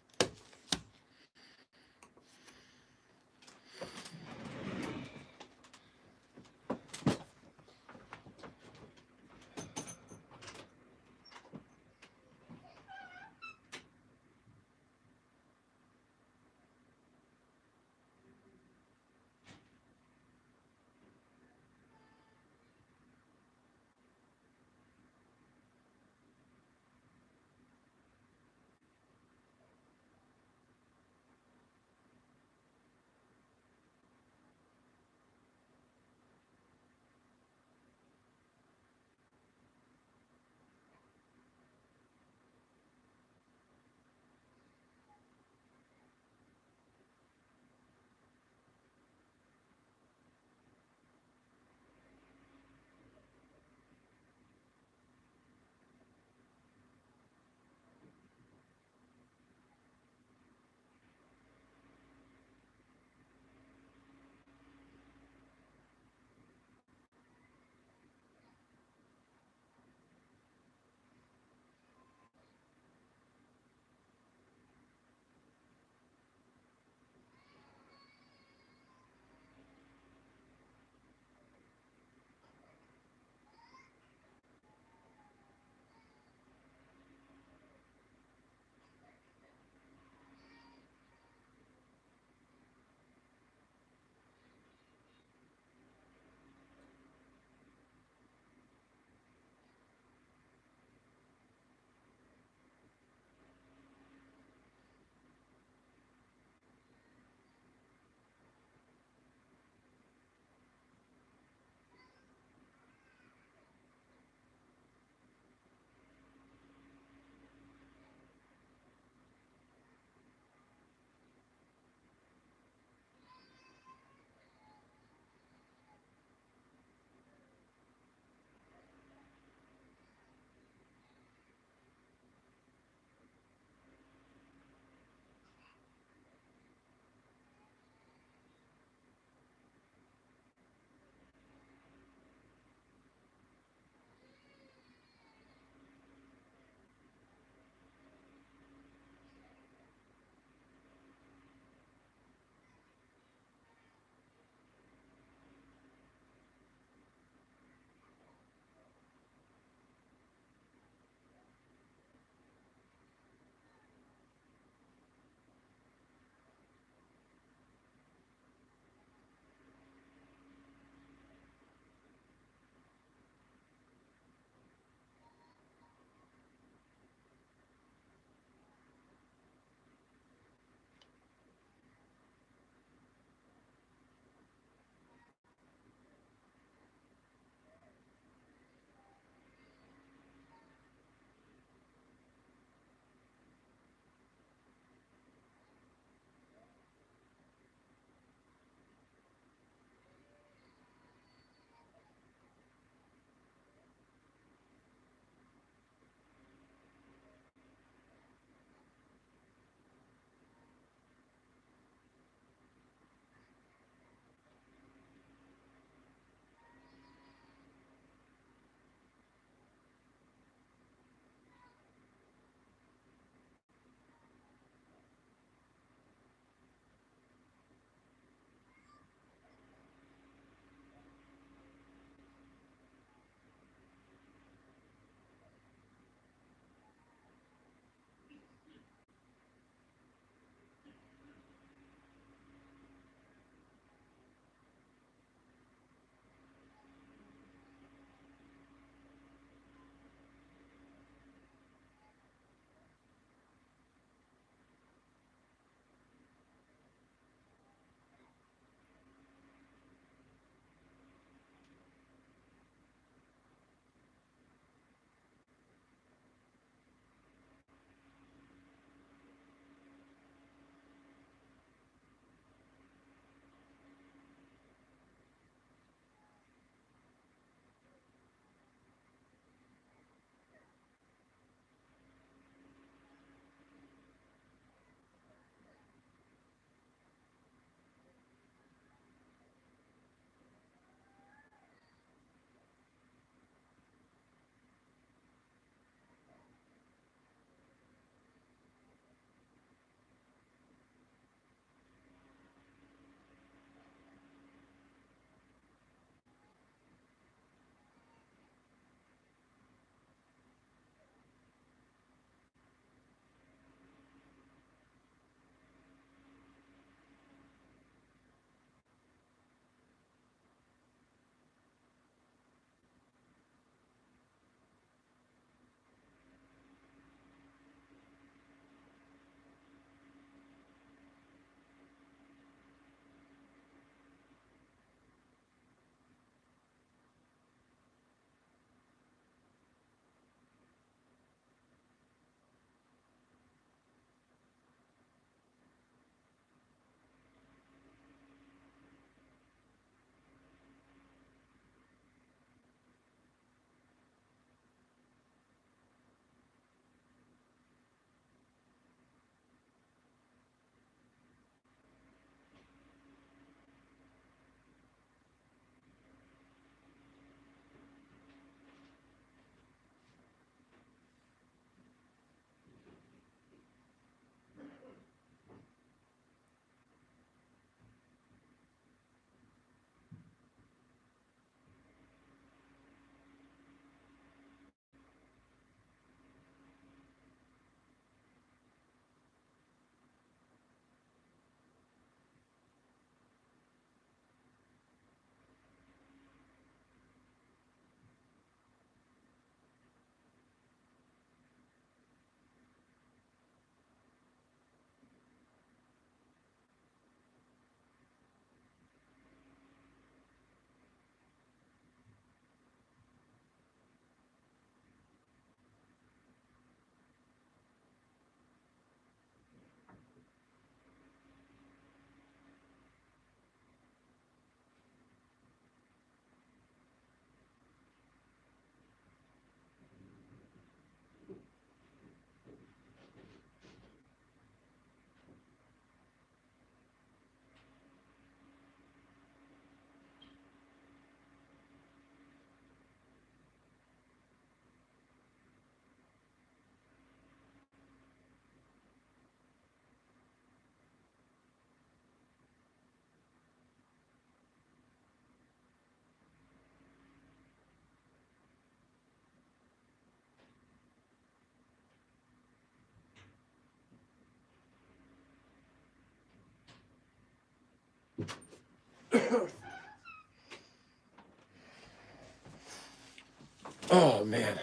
Oh man,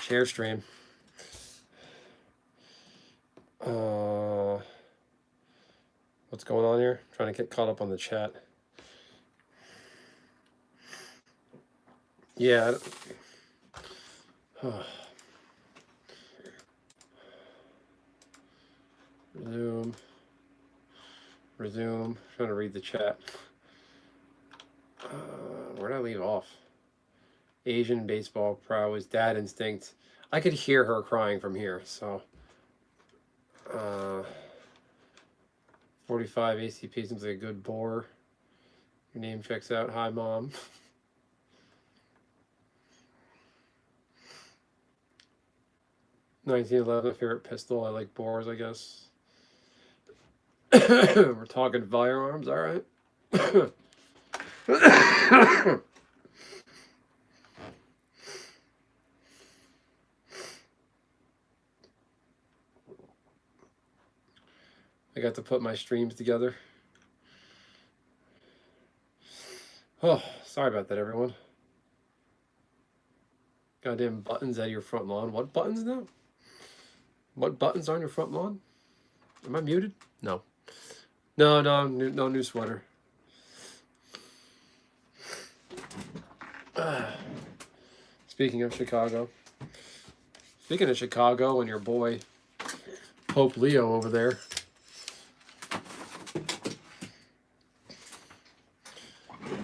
share stream. What's going on here? Trying to get caught up on the chat. Yeah. Resume. Trying to read the chat. Where did I leave off? Asian baseball prowess, dad instinct. I could hear her crying from here. So, 45 ACP seems like a good bore. Your name checks out. Hi, Mom. 1911, favorite pistol. I like bores, I guess. We're talking firearms, all right. I got to put my streams together. Oh, sorry about that, everyone. Goddamn buttons out of your front lawn. What buttons now? What buttons on your front lawn? Am I muted? No. No new sweater. Speaking of Chicago and your boy Pope Leo over there.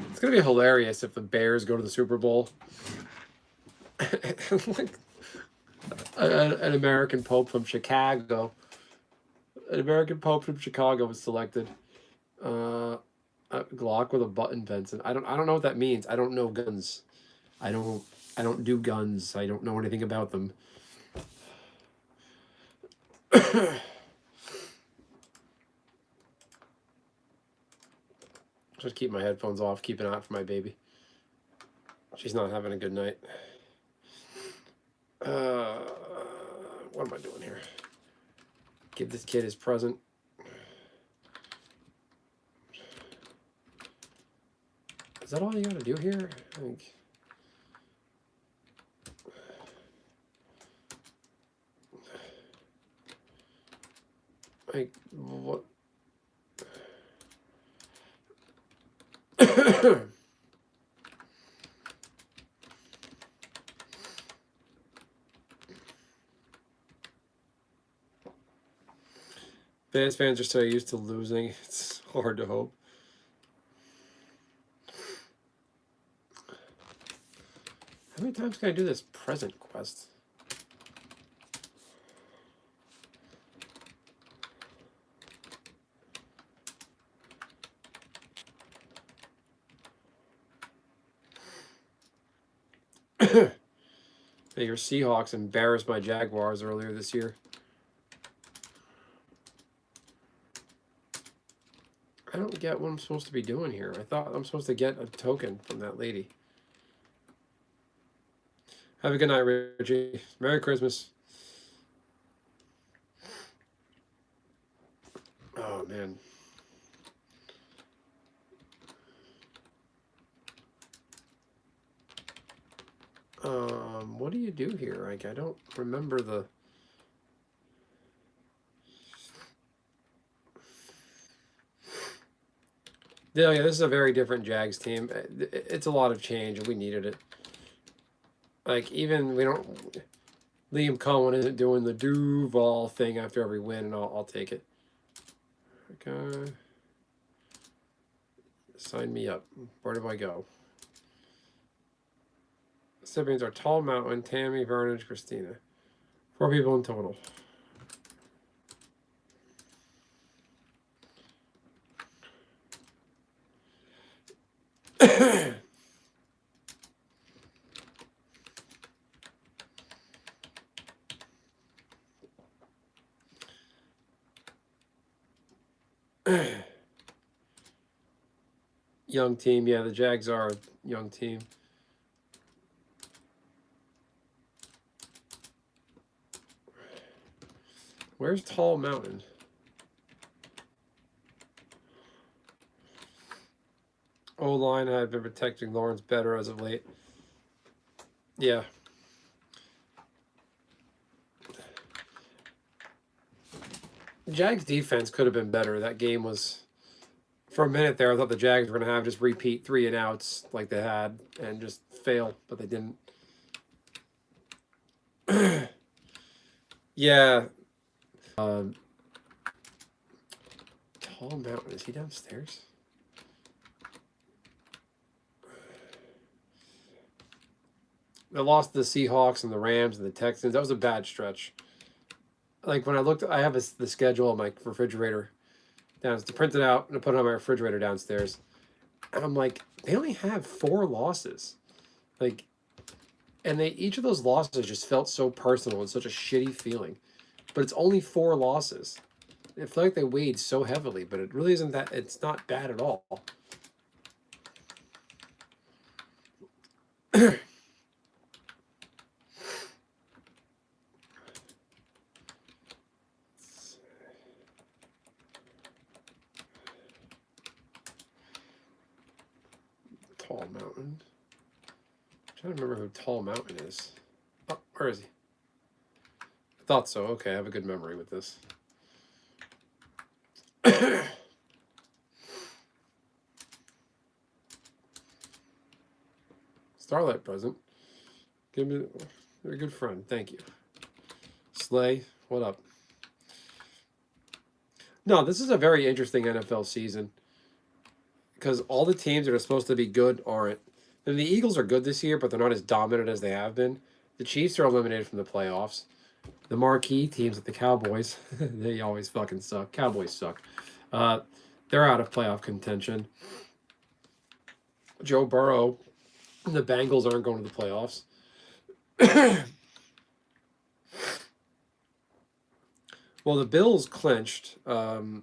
It's gonna be hilarious if the Bears go to the Super Bowl. Like an American Pope from Chicago. An American Pope from Chicago was selected. A Glock with a button, Benson. I don't know what that means. I don't know guns. I don't do guns. I don't know anything about them. Just keep my headphones off, keep an eye out for my baby. She's not having a good night. What am I doing here? Give this kid his present. Is that all you gotta do here? I think. Like, what? Bears fans are so used to losing, it's hard to hope. How many times can I do this present quest? Your Seahawks embarrassed my Jaguars earlier this year. I don't get what I'm supposed to be doing here. I thought I'm supposed to get a token from that lady. Have a good night, Richie. Merry Christmas. Oh, man. What do you do here? Like, I don't remember the... Yeah, this is a very different Jags team. It's a lot of change, and we needed it. Like, even we don't... Liam Cohen isn't doing the Duval thing after every win, and I'll take it. Okay. Sign me up. Where do I go? Recipients are Tall Mountain, Tammy, Vernon, Christina. 4 people in total. Young team. Yeah, the Jags are a young team. Where's Tall Mountain? O-line had been protecting Lawrence better as of late. Yeah. Jags defense could have been better. That game was, for a minute there, I thought the Jags were going to have just repeat 3 and outs like they had and just fail, but they didn't. Yeah. Tall Mountain, is he downstairs? They lost to the Seahawks and the Rams and the Texans. That was a bad stretch. Like when I looked, I have the schedule on my refrigerator to print it out and put it on my refrigerator downstairs. And I'm like, they only have 4 losses. Like, and each of those losses just felt so personal and such a shitty feeling. But it's only 4 losses. It felt like they weighed so heavily, but it really isn't that. It's not bad at all. Tall Mountain. I'm trying to remember who Tall Mountain is. Oh, where is he? I thought so. Okay, I have a good memory with this. Starlight present. Give me. You're a good friend. Thank you. Slay, what up? No, this is a very interesting NFL season because all the teams that are supposed to be good aren't. And the Eagles are good this year, but they're not as dominant as they have been. The Chiefs are eliminated from the playoffs. The marquee teams like the Cowboys, they always fucking suck. Cowboys suck. They're out of playoff contention. Joe Burrow and the Bengals aren't going to the playoffs. Well, the Bills clinched. They're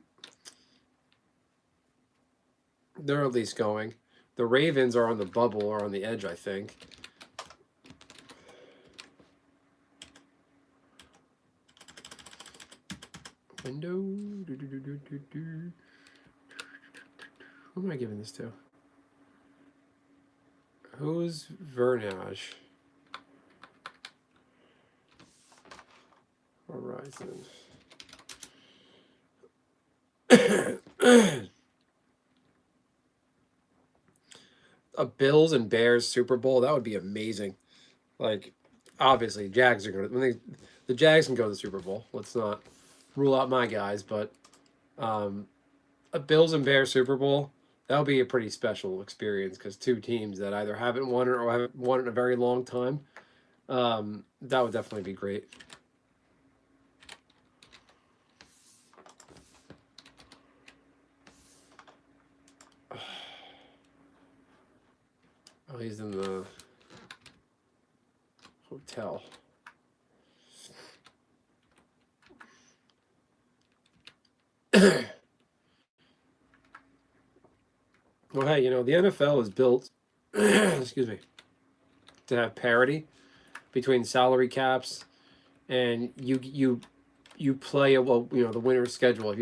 at least going. The Ravens are on the bubble or on the edge, I think. Window. Who am I giving this to? Who's Vernage? Horizon. A Bills and Bears Super Bowl, that would be amazing. Like, obviously, Jags are going to. The Jags can go to the Super Bowl. Let's not rule out my guys, but a Bills and Bears Super Bowl, that would be a pretty special experience because 2 teams that either haven't won or haven't won in a very long time. That would definitely be great. Oh, he's in the hotel. Well, hey, the NFL is built, excuse me, to have parity between salary caps, and you play the winner's schedule.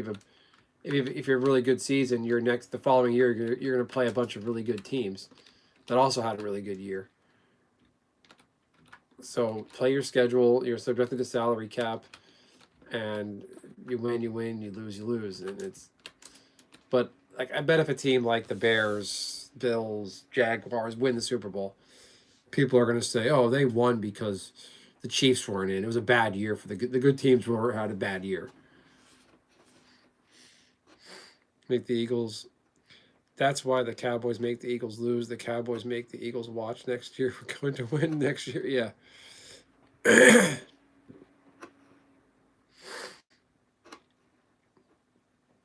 If you're a really good season, the following year you're going to play a bunch of really good teams that also had a really good year. So play your schedule. You're subjected to salary cap, and you win, you lose, and but like I bet if a team like the Bears, Bills, Jaguars win the Super Bowl, people are going to say, "Oh, they won because the Chiefs weren't in. It was a bad year for the good teams had a bad year." Make the Eagles. That's why the Cowboys make the Eagles lose. The Cowboys make the Eagles watch next year. We're going to win next year. Yeah.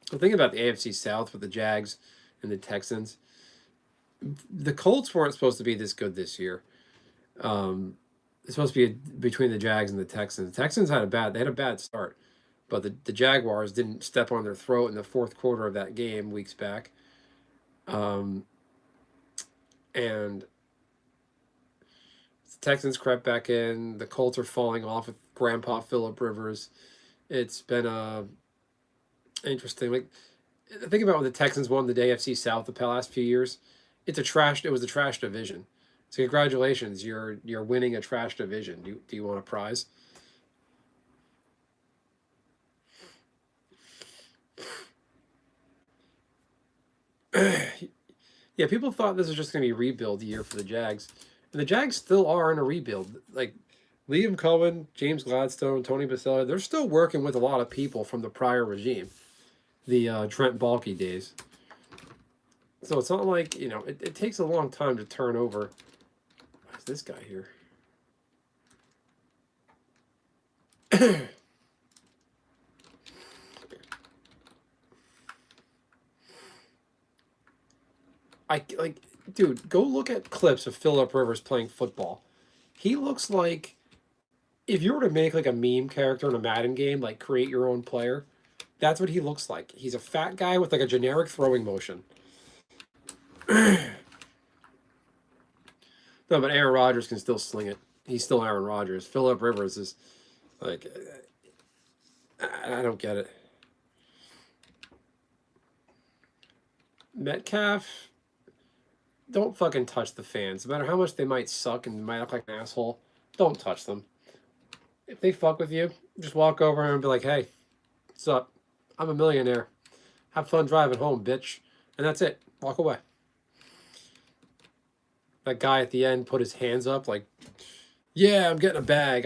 The thing about the AFC South with the Jags and the Texans, the Colts weren't supposed to be this good this year. It's supposed to be between the Jags and the Texans. The Texans had a bad start, but the Jaguars didn't step on their throat in the 4th quarter of that game weeks back. And the Texans crept back in. The Colts are falling off with Grandpa Phillip Rivers. It's been interesting. Like, think about when the Texans won the AFC South the last few years. It's a trash. It was a trash division. So congratulations, you're winning a trash division. Do you want a prize? Yeah, people thought this was just going to be a rebuild year for the Jags, and the Jags still are in a rebuild. Like Liam Cohen, James Gladstone, Tony Baselli, they're still working with a lot of people from the prior regime, the Trent Baalke days. So it's not like, it takes a long time to turn over. What's this guy here? Dude, go look at clips of Phillip Rivers playing football. He looks like, if you were to make like a meme character in a Madden game, like create your own player, that's what he looks like. He's a fat guy with like a generic throwing motion. No, but Aaron Rodgers can still sling it. He's still Aaron Rodgers. Phillip Rivers is like, I don't get it. Metcalf, don't fucking touch the fans. No matter how much they might suck and might look like an asshole, don't touch them. If they fuck with you, just walk over and be like, hey, what's up? I'm a millionaire. Have fun driving home, bitch. And that's it. Walk away. That guy at the end put his hands up like, yeah, I'm getting a bag.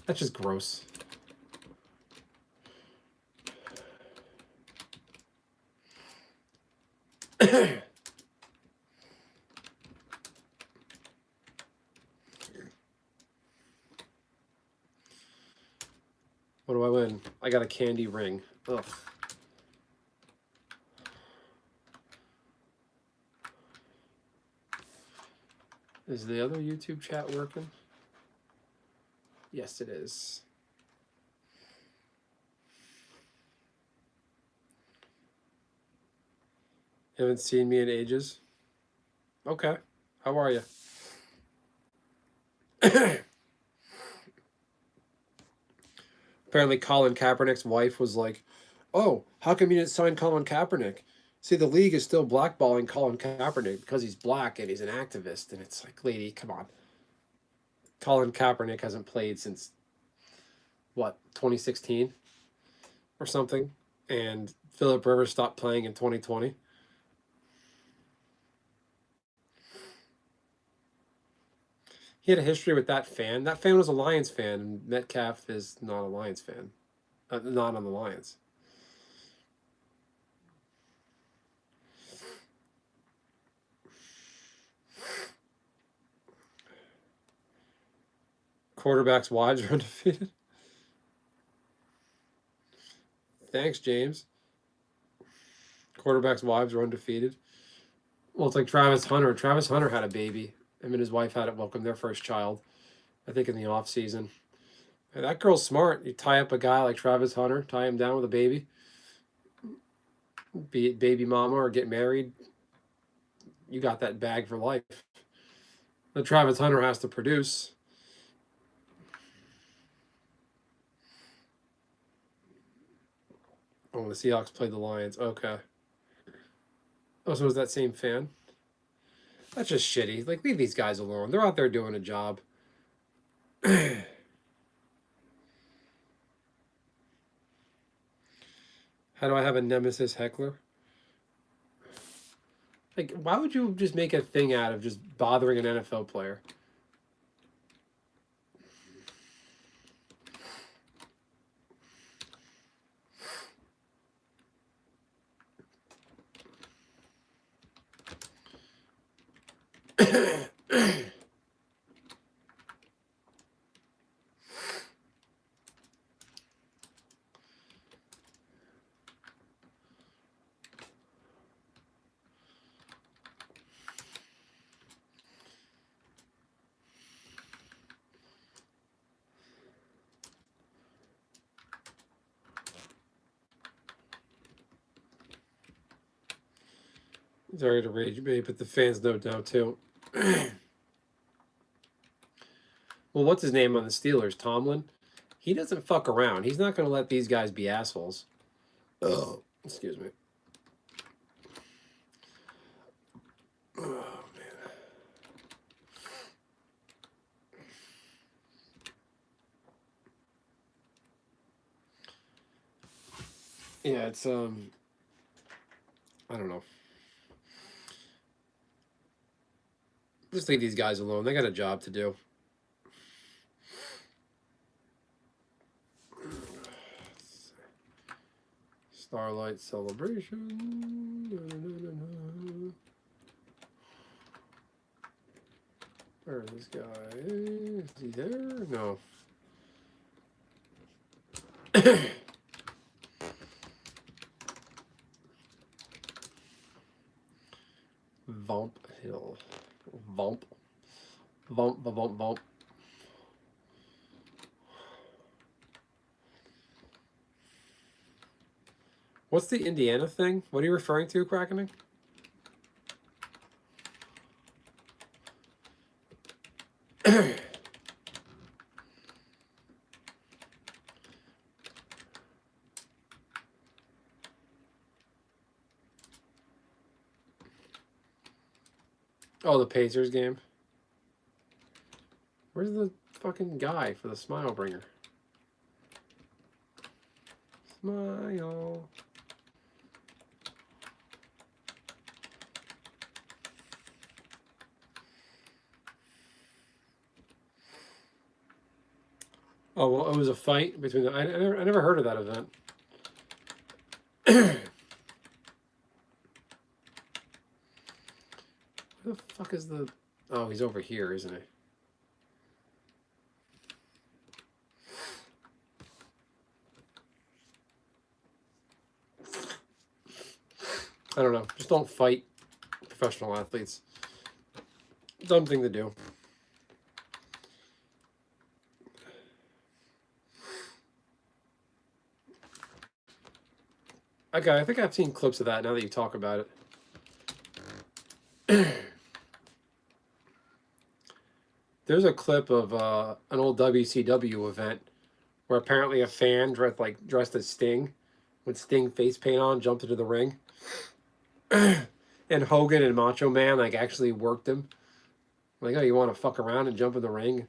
That's just gross. What do I win? I got a candy ring. Ugh. Is the other YouTube chat working? Yes, it is. Haven't seen me in ages. Okay. How are you? Apparently, Colin Kaepernick's wife was like, oh, how come you didn't sign Colin Kaepernick? See, the league is still blackballing Colin Kaepernick because he's black and he's an activist. And it's like, lady, come on. Colin Kaepernick hasn't played since, what, 2016 or something? And Phillip Rivers stopped playing in 2020. He had a history with that fan. That fan was a Lions fan, and Metcalf is not a Lions fan. Not on the Lions. Quarterbacks' wives are undefeated. Thanks, James. Quarterbacks' wives are undefeated. Well, it's like Travis Hunter. Travis Hunter had a baby. Him and his wife had welcomed their first child, I think, in the off season. And that girl's smart. You tie up a guy like Travis Hunter, tie him down with a baby, be it baby mama or get married. You got that bag for life. But Travis Hunter has to produce. Oh, the Seahawks played the Lions. Okay. Oh, so was that same fan? That's just shitty. Like, leave these guys alone. They're out there doing a job. How do I have a nemesis heckler? Like, why would you just make a thing out of just bothering an NFL player? Sorry to rage me, but the fans know now too. Well, what's his name on the Steelers? Tomlin? He doesn't fuck around. He's not going to let these guys be assholes. Oh, excuse me. Yeah, it's I don't know. Just leave these guys alone. They got a job to do. Starlight Celebration. Na, na, na, na. Where is this guy? Is he there? No. Vomp Hill. Vomp. Vomp, vomp, vomp. What's the Indiana thing? What are you referring to, Crackening? Oh, the Pacers game. Where's the fucking guy for the Smile Bringer? Smile. Oh, well, it was a fight between the... I never heard of that event. Where the fuck is the... Oh, he's over here, isn't he? I don't know. Just don't fight professional athletes. Dumb thing to do. Okay, I think I've seen clips of that now that you talk about it. There's a clip of an old WCW event where apparently a fan dressed as Sting with Sting face paint on jumped into the ring. And Hogan and Macho Man actually worked him. Like, oh, you want to fuck around and jump in the ring?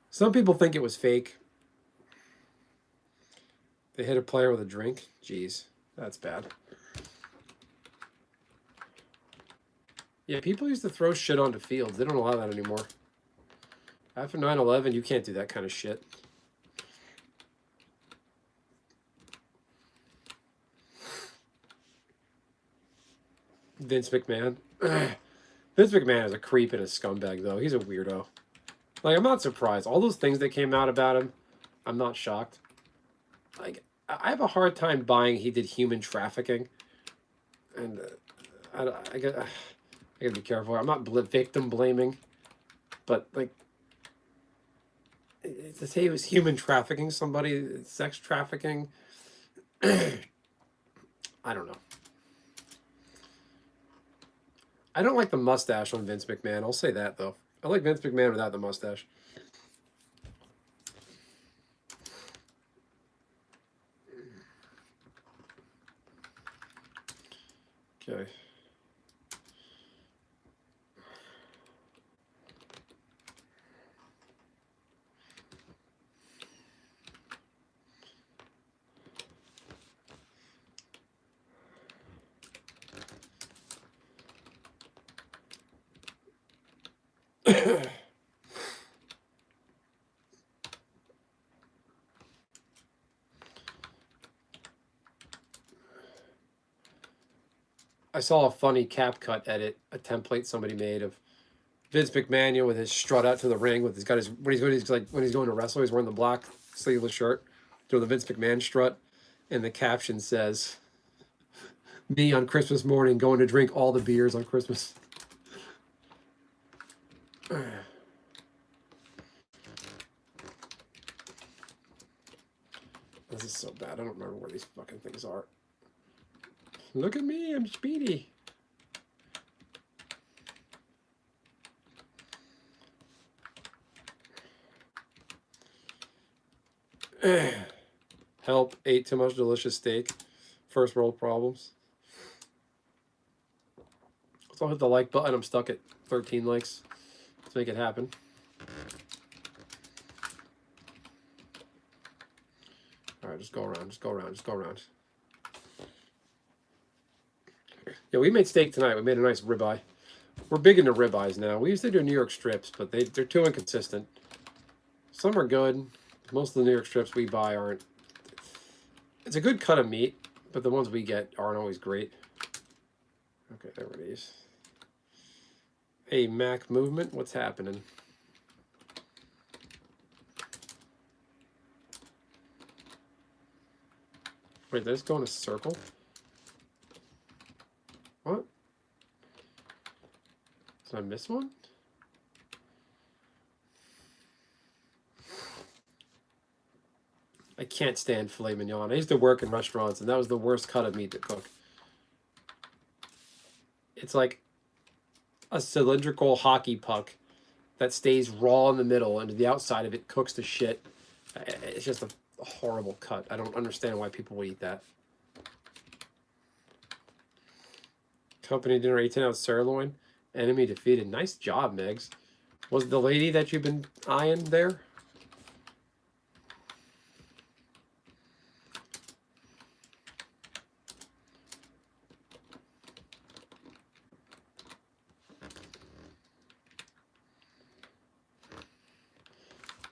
Some people think it was fake. They hit a player with a drink. Jeez, that's bad. Yeah, people used to throw shit onto fields. They don't allow that anymore. After 9/11, you can't do that kind of shit. Vince McMahon. Vince McMahon is a creep and a scumbag, though. He's a weirdo. Like, I'm not surprised. All those things that came out about him, I'm not shocked. Like, I have a hard time buying he did human trafficking. And I gotta be careful. I'm not victim blaming. But, like, to say he was human trafficking somebody, sex trafficking, I don't know. I don't like the mustache on Vince McMahon. I'll say that, though. I like Vince McMahon without the mustache. Okay. I saw a funny CapCut edit, a template somebody made of Vince McMahon with his strut out to the ring with when he's going to wrestle, he's wearing the black sleeveless shirt, doing the Vince McMahon strut, and the caption says, "Me on Christmas morning going to drink all the beers on Christmas." This is so bad. I don't remember where these fucking things are. Look at me, I'm speedy. Help, ate too much delicious steak. First world problems. So I'll hit the like button. I'm stuck at 13 likes. Let's make it happen. All right, just go around, just go around, just go around. Yeah, we made steak tonight. We made a nice ribeye. We're big into ribeyes now. We used to do New York strips, but they're too inconsistent. Some are good. Most of the New York strips we buy aren't. It's a good cut of meat, but the ones we get aren't always great. Okay, there it is. Hey, Mac movement, what's happening? Wait, did this go in a circle? What? Did I miss one? I can't stand filet mignon. I used to work in restaurants, and that was the worst cut of meat to cook. It's like a cylindrical hockey puck that stays raw in the middle, and the outside of it cooks to shit. It's just a horrible cut. I don't understand why people would eat that. Company dinner, 18-ounce sirloin. Enemy defeated. Nice job, Megs. Was the lady that you've been eyeing there?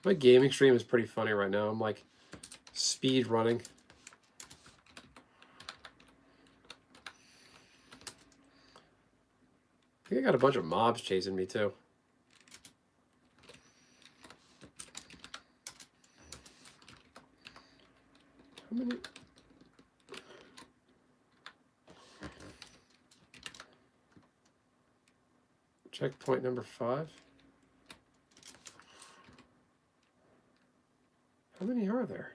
My gaming stream is pretty funny right now. I'm like speed running. I think I got a bunch of mobs chasing me too. How many? Checkpoint number 5. How many are there?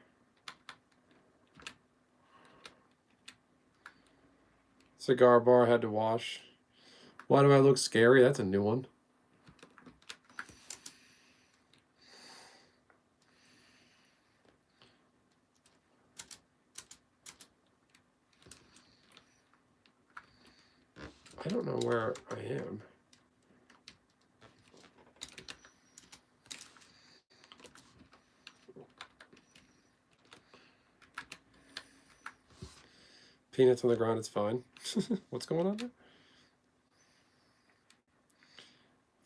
Cigar bar had to wash. Why do I look scary? That's a new one. I don't know where I am. Peanuts on the ground, it's fine. What's going on there?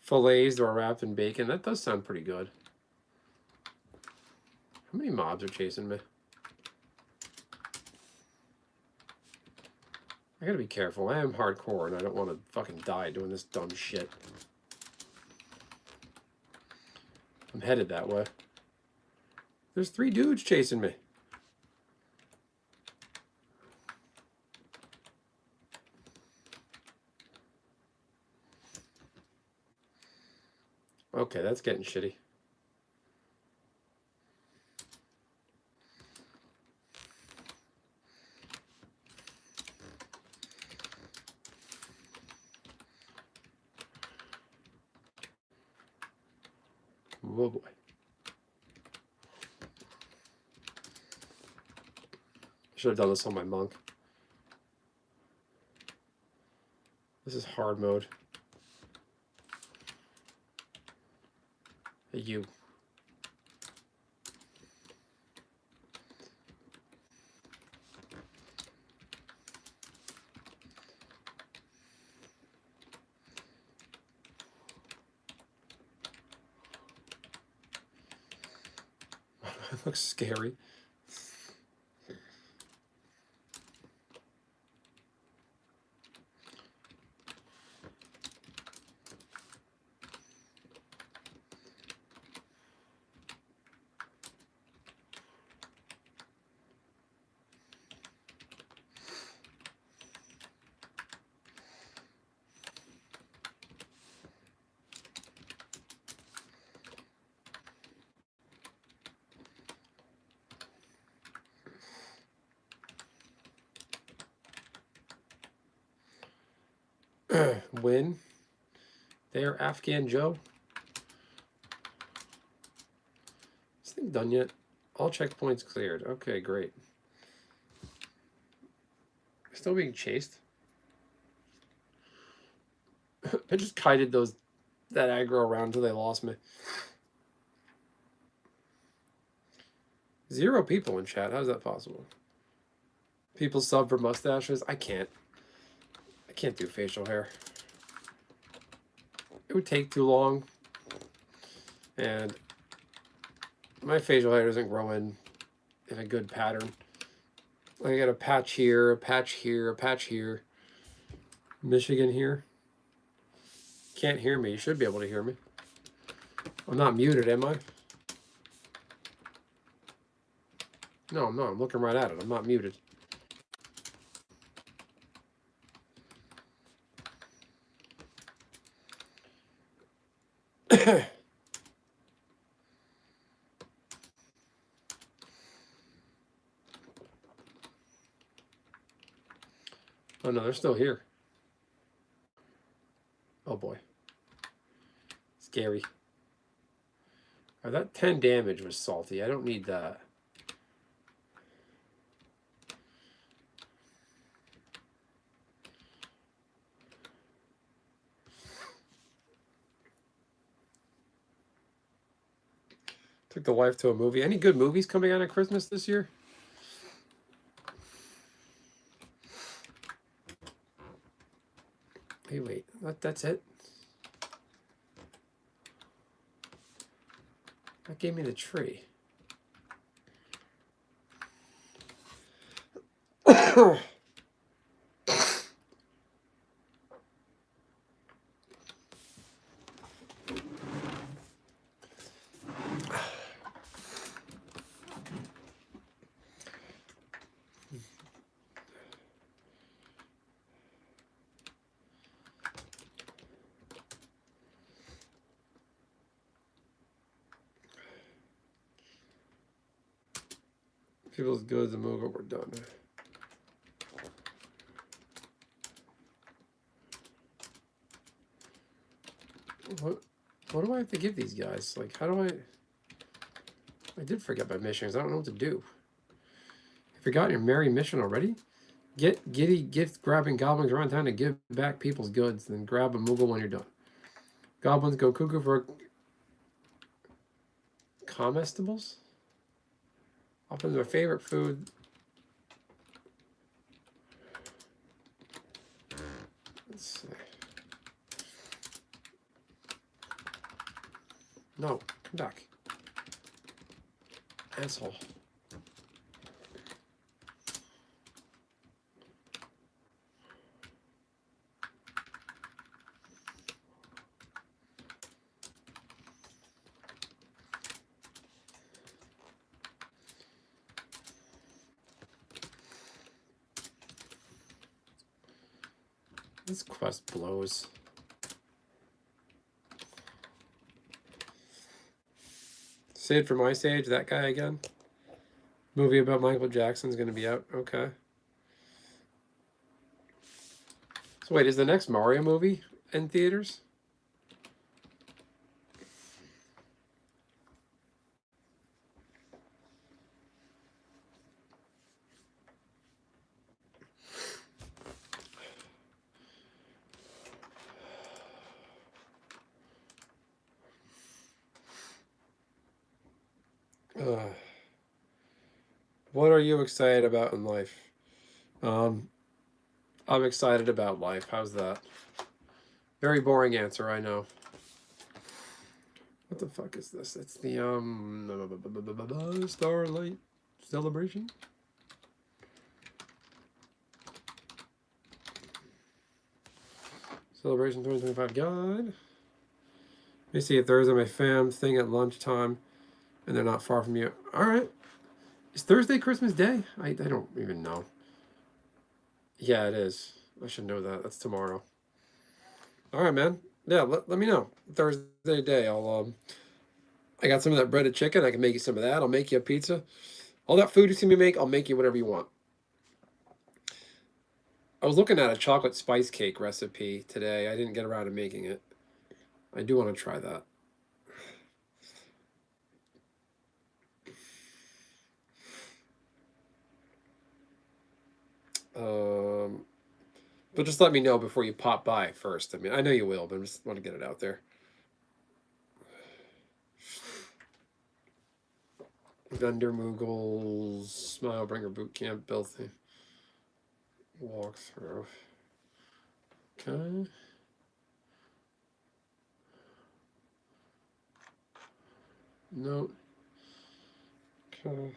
Fillets that are wrapped in bacon. That does sound pretty good. How many mobs are chasing me? I gotta be careful. I am hardcore and I don't want to fucking die doing this dumb shit. I'm headed that way. There's 3 dudes chasing me. Okay, that's getting shitty. Oh boy. Should have done this on my monk. This is hard mode. Hey, you. It looks scary. Win. There, Afghan Joe. Is this thing done yet? All checkpoints cleared. Okay, great. Still being chased. I just kited that aggro around until they lost me. 0 people in chat. How's that possible? People sub for mustaches? I can't can't do facial hair. It would take too long. And my facial hair doesn't grow in a good pattern. I got a patch here, a patch here, a patch here. Michigan here. Can't hear me. You should be able to hear me. I'm not muted, am I? No, I'm not. I'm looking right at it. I'm not muted. Oh no, they're still here. Oh boy. Scary. Oh, that 10 damage was salty. I don't need that. Took the wife to a movie. Any good movies coming out at Christmas this year? Hey, wait. That's it? That gave me the tree. People's goods and move it, we're done. What do I have to give these guys? Like, how do I did forget my missions. I don't know what to do. You forgot your merry mission already? Get giddy gift grabbing goblins around town to give back people's goods, then grab a Moogle when you're done. Goblins go cuckoo for comestibles? Often their favorite food. Let's see. No, come back. Asshole. This quest blows. Sid from Ice Age, that guy again? Movie about Michael Jackson's going to be out. Okay. So wait, is the next Mario movie in theaters? What are you excited about in life? I'm excited about life. How's that? Very boring answer, I know. What the fuck is this? It's the Starlight Celebration. Celebration 2025 guide. Let me see if Thursday my fam thing at lunchtime, and they're not far from you. All right. Is Thursday Christmas Day? I don't even know. Yeah, it is. I should know that. That's tomorrow. All right, man. Yeah, let me know. Thursday day. I got some of that breaded chicken. I can make you some of that. I'll make you a pizza. All that food you see me make, I'll make you whatever you want. I was looking at a chocolate spice cake recipe today. I didn't get around to making it. I do want to try that. But just let me know before you pop by first. I mean, I know you will, but I just want to get it out there. Vendor Moogles, Smilebringer Bootcamp, Filthy Walkthrough. Okay. No. Okay.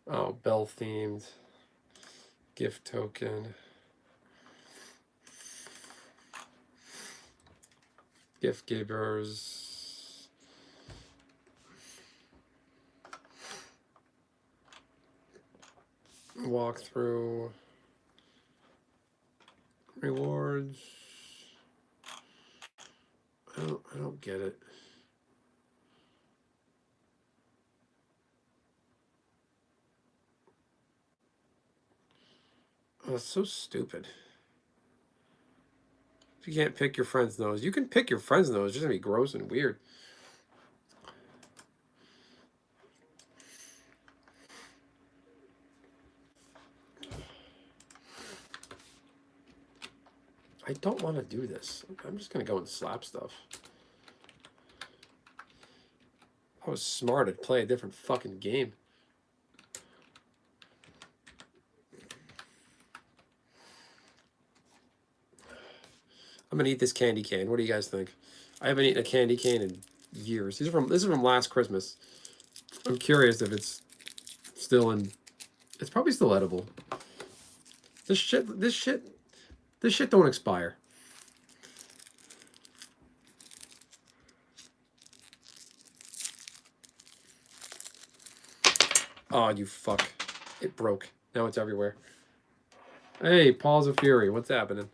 Oh, bell themed. Gift token. Gift givers. Walkthrough. Rewards. I don't get it. Oh, it's so stupid. If you can't pick your friend's nose, you can pick your friend's nose. It's just gonna be gross and weird. I don't want to do this. I'm just gonna go and slap stuff. I was smart. I'd play a different fucking game. I'm gonna eat this candy cane. What do you guys think? I haven't eaten a candy cane in years. This is from last Christmas. I'm curious if it's still in. It's probably still edible. This shit don't expire. Oh, you fuck. It broke. Now it's everywhere. Hey, Paws of Fury, what's happening?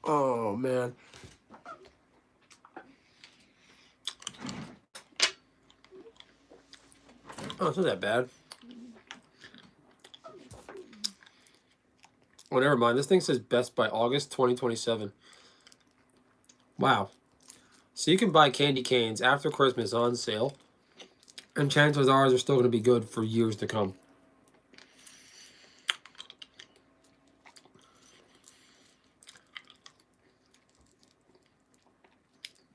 Oh, man. Oh, it's not that bad. Oh, never mind. This thing says best by August 2027. Wow. So you can buy candy canes after Christmas on sale. And chances are they're still going to be good for years to come.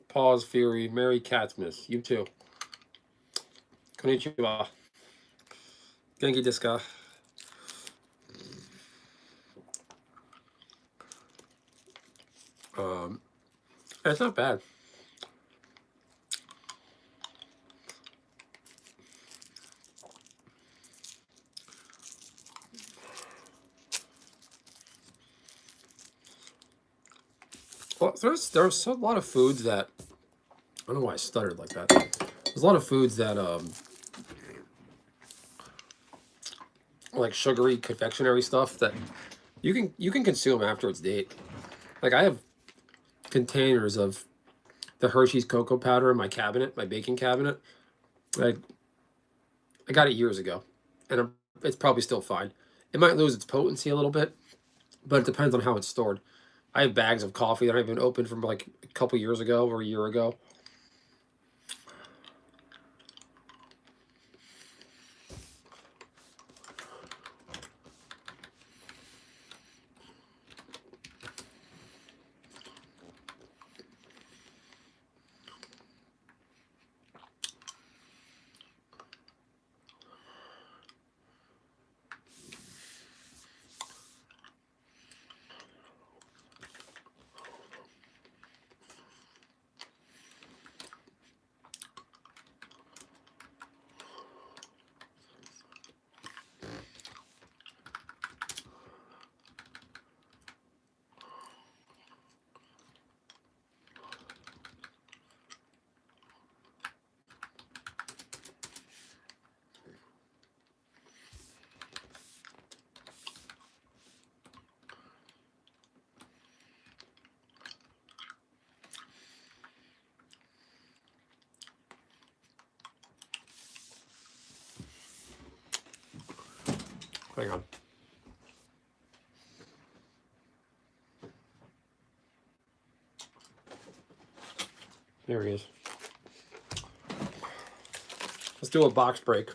Paws Fury, Merry Catsmas. You too. Konnichiwa. Genki desu ka? It's not bad. Well, there's a lot of foods that I don't know why I stuttered like that. There's a lot of foods that like sugary confectionery stuff that you can consume after its date. Like I have containers of the Hershey's cocoa powder in my cabinet, my baking cabinet. Like I got it years ago, and it's probably still fine. It might lose its potency a little bit, but it depends on how it's stored. I have bags of coffee that I've been opened from like a couple years ago or a year ago. Hang on. There he is. Let's do a box break.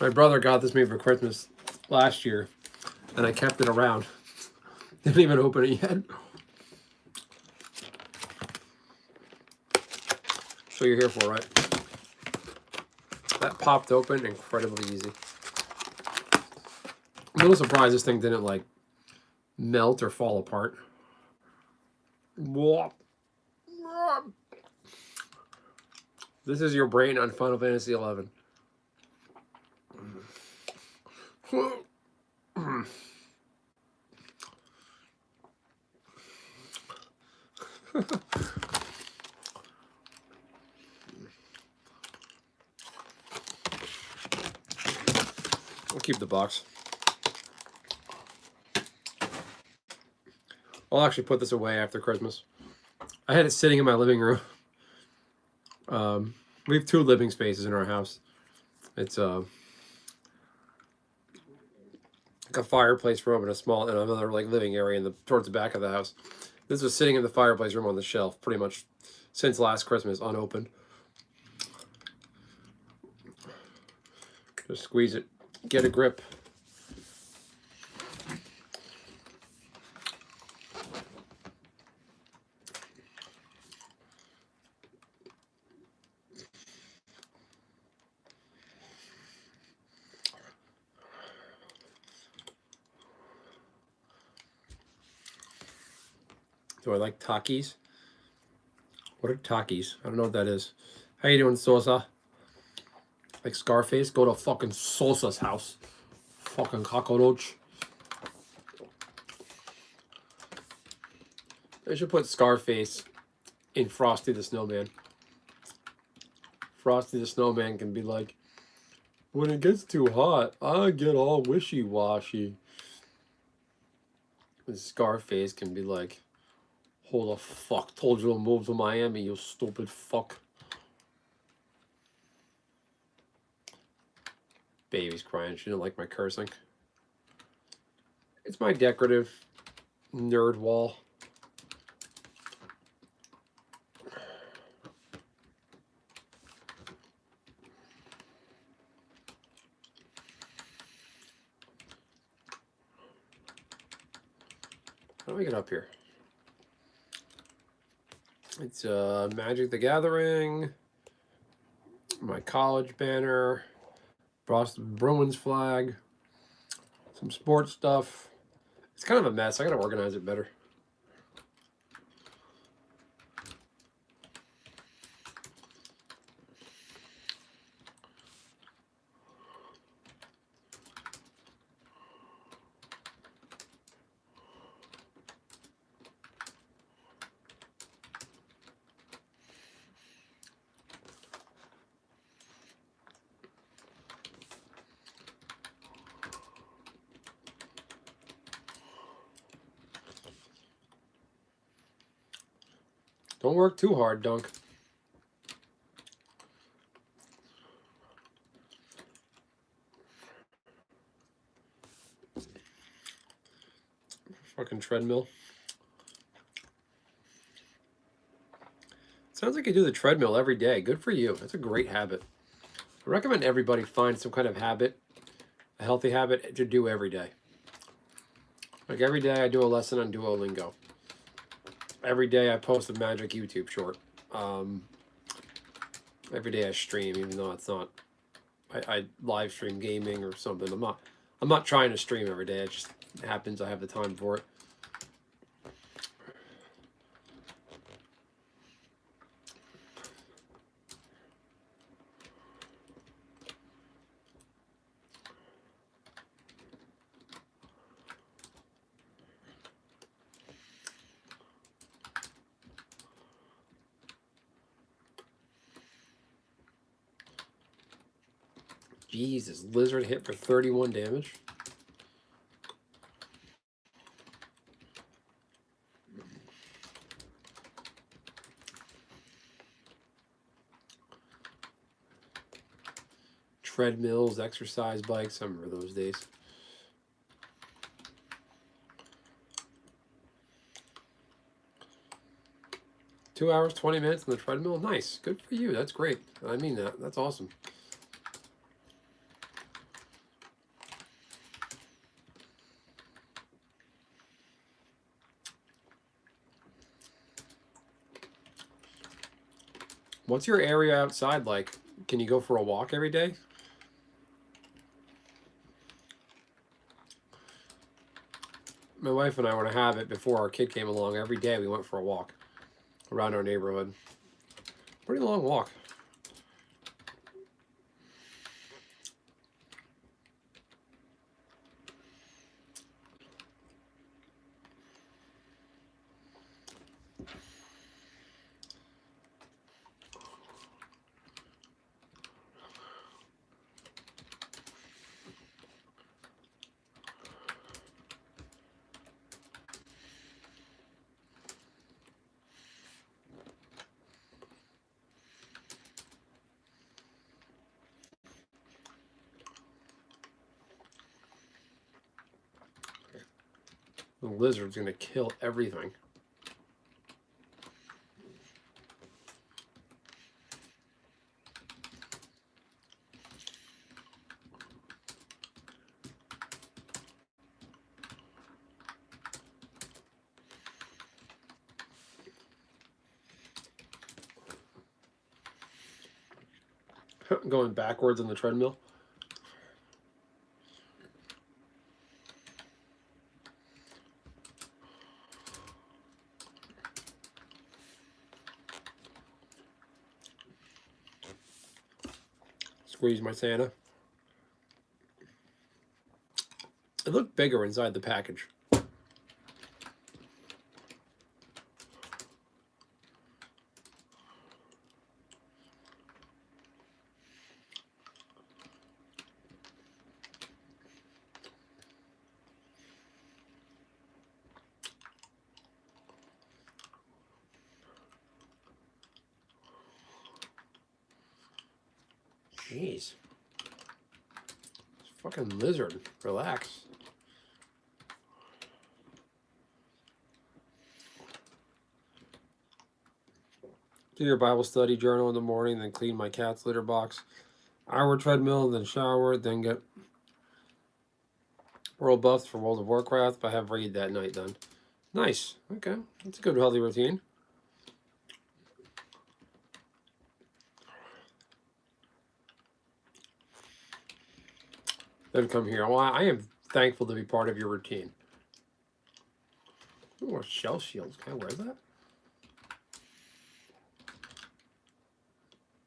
My brother got this me for Christmas last year, and I kept it around. Didn't even open it yet. So you're here for, right? That popped open incredibly easy. I'm a little surprised this thing didn't like melt or fall apart. This is your brain on Final Fantasy XI. I'll keep the box. I'll actually put this away after Christmas. I had it sitting in my living room. We have 2 living spaces in our house. It's like a fireplace room and another like living area towards the back of the house. This was sitting in the fireplace room on the shelf pretty much since last Christmas, unopened. Just squeeze it, get a grip. Do I like Takis? What are Takis? I don't know what that is. How you doing, Sosa? Like Scarface? Go to fucking Sosa's house. Fucking cockroach. I should put Scarface in Frosty the Snowman. Frosty the Snowman can be like, when it gets too hot, I get all wishy-washy. And Scarface can be like, hold the fuck, told you to move to Miami, you stupid fuck. Baby's crying, she didn't like my cursing. It's my decorative nerd wall. How do I get up here? It's Magic the Gathering, my college banner, Boston Bruins flag, some sports stuff. It's kind of a mess. I gotta organize it better. Don't work too hard, Dunk. Fucking treadmill. Sounds like you do the treadmill every day. Good for you. That's a great habit. I recommend everybody find some kind of habit, a healthy habit to do every day. Like every day I do a lesson on Duolingo. Every day I post a Magic YouTube short. Every day I stream, even though it's not. I live stream gaming or something. I'm not trying to stream every day. It just happens I have the time for it. Jesus, Lizard hit for 31 damage. Treadmills, exercise bikes, I remember those days. Two hours, 20 minutes on the treadmill. Nice. Good for you. That's great. I mean that. That's awesome. What's your area outside like? Can you go for a walk every day? My wife and I were in a habit before our kid came along. Every day we went for a walk around our neighborhood. Pretty long walk. The lizard's gonna kill everything. Going backwards on the treadmill. Squeeze my Santa. It looked bigger inside the package. Jeez. This fucking lizard. Relax. Do your Bible study journal in the morning, then clean my cat's litter box. Hour treadmill, then shower, then get world buffs for World of Warcraft. I have raid that night done. Nice. Okay. That's a good healthy routine. Then come here. Well, I am thankful to be part of your routine. Ooh, shell shields. Can I wear that?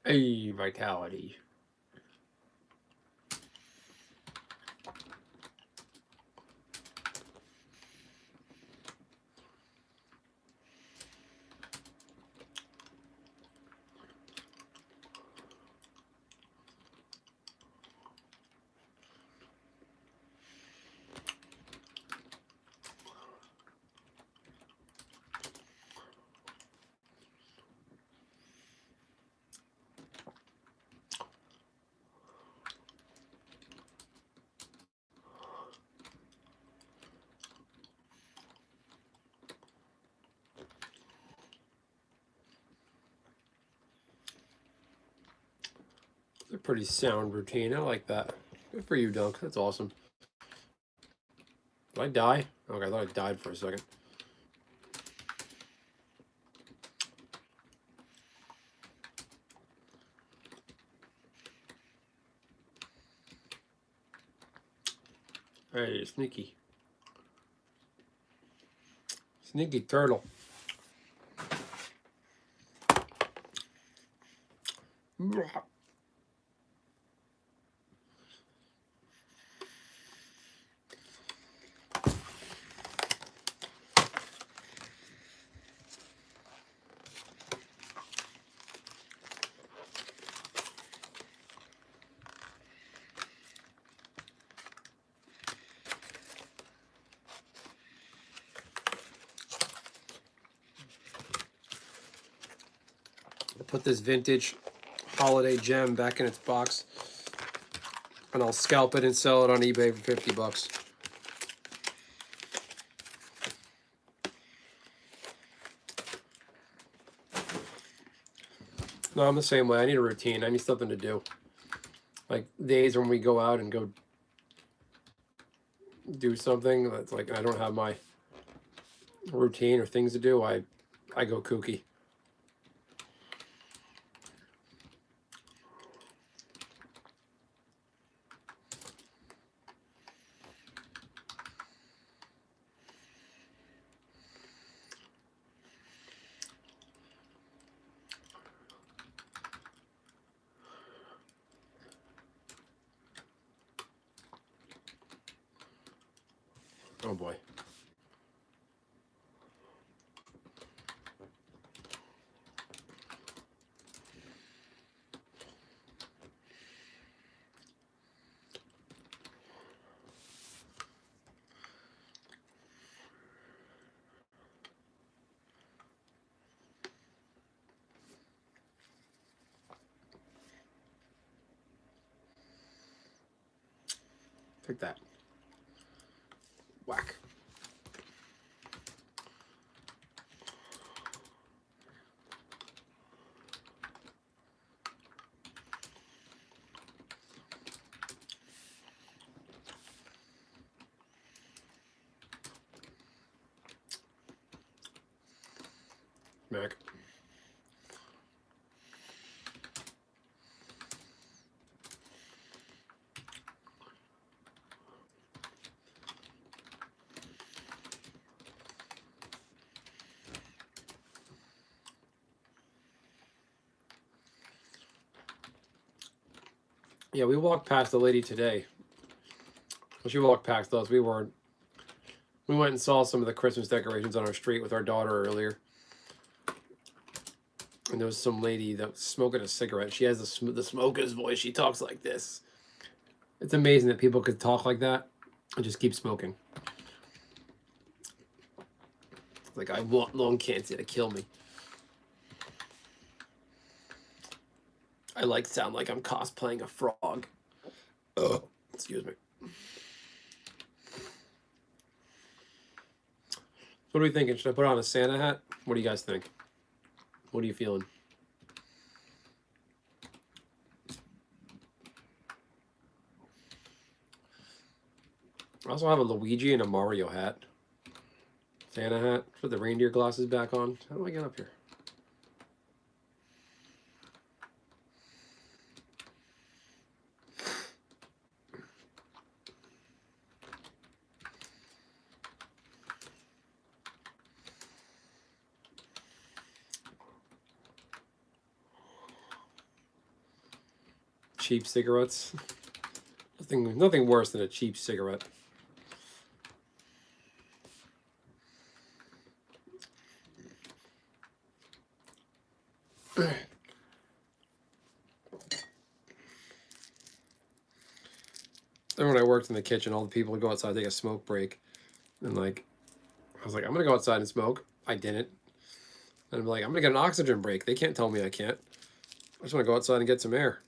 Hey, vitality. It's a pretty sound routine. I like that. Good for you, Dunk. That's awesome. Did I die? Okay, I thought I died for a second. Hey, sneaky. Sneaky turtle. Put this vintage holiday gem back in its box, and I'll scalp it and sell it on eBay for 50 bucks. No, I'm the same way. I need a routine. I need something to do. Like days when we go out and go do something that's like I don't have my routine or things to do, I go kooky. Oh boy. Take that. Whack. Mac. Yeah, we walked past the lady today. Well, she walked past us. We weren't. We went and saw some of the Christmas decorations on our street with our daughter earlier. And there was some lady that was smoking a cigarette. She has the smoker's voice. She talks like this. It's amazing that people could talk like that and just keep smoking. Like, I want lung cancer to kill me. I like sound like I'm cosplaying a frog. Excuse me. What are we thinking? Should I put on a Santa hat? What do you guys think? What are you feeling? I also have a Luigi and a Mario hat. Santa hat. Put the reindeer glasses back on. How do I get up here? Cheap cigarettes. Nothing worse than a cheap cigarette. Then when I worked in the kitchen, all the people would go outside, take a smoke break, and like, I was like, I'm gonna go outside and smoke. I didn't. And I'm like, I'm gonna get an oxygen break. They can't tell me I can't. I just want to go outside and get some air.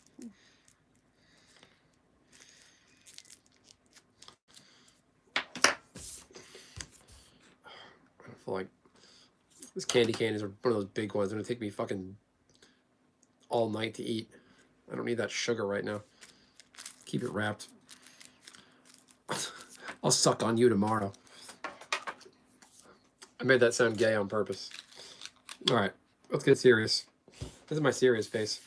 I feel like this candy cane is one of those big ones. It's gonna take me fucking all night to eat. I don't need that sugar right now. Keep it wrapped. I'll suck on you tomorrow. I made that sound gay on purpose. All right, let's get serious. This is my serious face.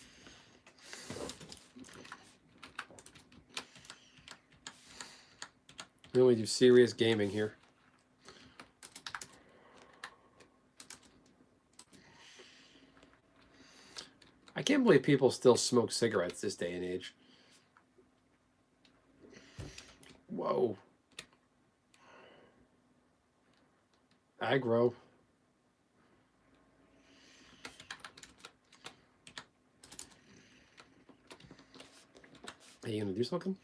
We only do serious gaming here. I can't believe people still smoke cigarettes this day and age. Whoa. Aggro. Are you gonna do something?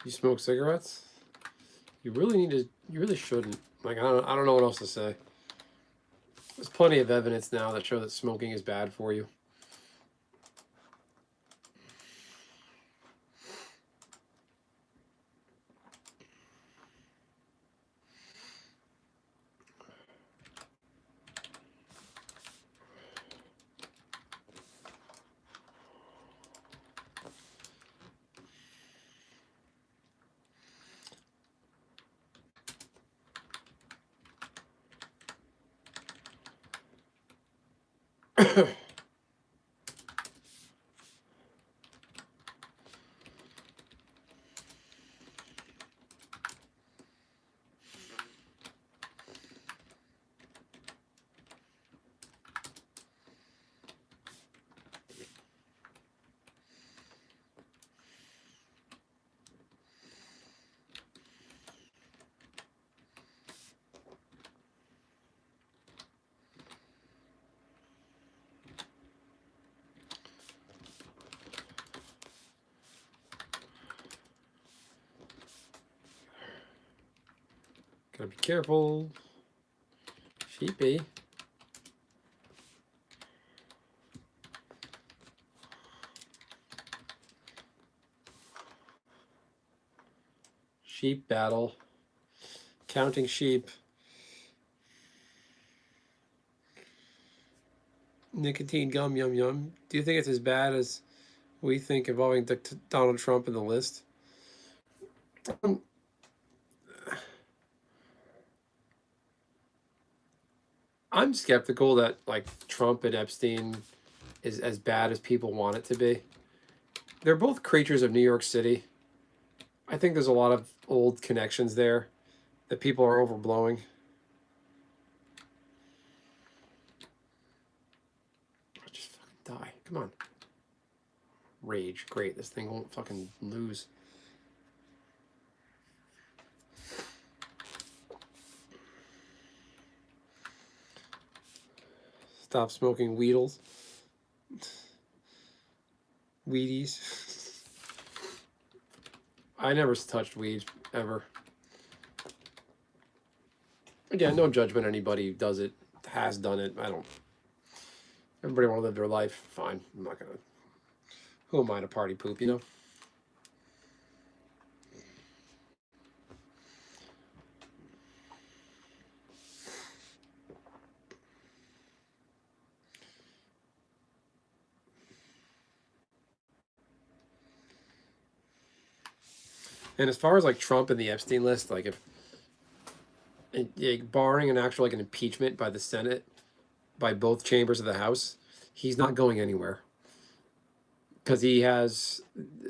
You smoke cigarettes? You really need to. You really shouldn't. Like, I don't know what else to say. There's plenty of evidence now that show that smoking is bad for you. Gotta be careful. Sheepy. Sheep battle. Counting sheep. Nicotine gum, yum yum. Do you think it's as bad as we think involving Donald Trump in the list? I'm skeptical that like Trump and Epstein is as bad as people want it to be. They're both creatures of New York City. I think there's a lot of old connections there that people are overblowing. Just fucking die. Come on. Rage. Great. This thing won't fucking lose. Stop smoking Weedles. Wheaties. I never touched weed, ever. Again, no judgment. Anybody who does it, has done it. I don't. Everybody want to live their life. Fine. I'm not going to. Who am I to party poop, you know? And as far as like Trump and the Epstein list, like if barring an actual like an impeachment by the Senate, by both chambers of the House, he's not going anywhere because he has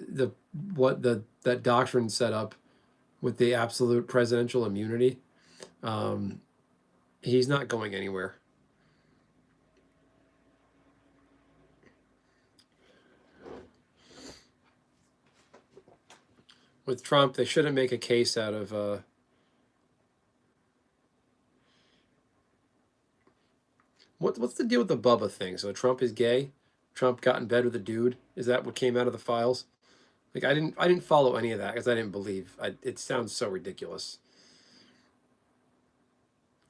that doctrine set up with the absolute presidential immunity. He's not going anywhere. With Trump, they shouldn't make a case out of what's the deal with the Bubba thing? So Trump is gay. Trump got in bed with a dude. Is that what came out of the files? Like I didn't follow any of that because I didn't believe. It sounds so ridiculous.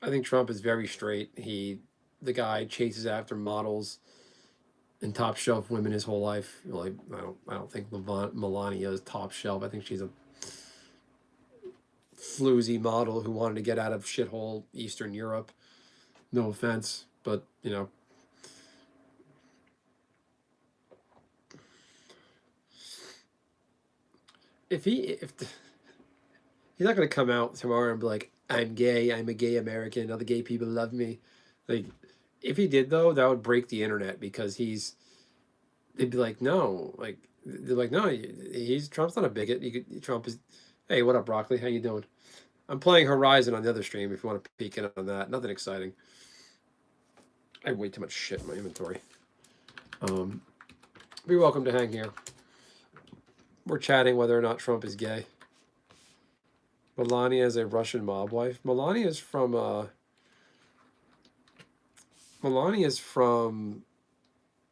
I think Trump is very straight. The guy chases after models and top shelf women his whole life. Like I don't think Melania is top shelf. I think she's a floozy model who wanted to get out of shithole Eastern Europe. No offense, but you know. If he's not gonna come out tomorrow and be like, I'm gay, I'm a gay American, other gay people love me. Like if he did though, that would break the internet because they'd be like, no, like they're like, no, Trump's not a bigot. Trump is, hey, what up, broccoli? How you doing? I'm playing Horizon on the other stream if you want to peek in on that. Nothing exciting. I have way too much shit in my inventory. Be welcome to hang here. We're chatting whether or not Trump is gay. Melania is a Russian mob wife. Melania is from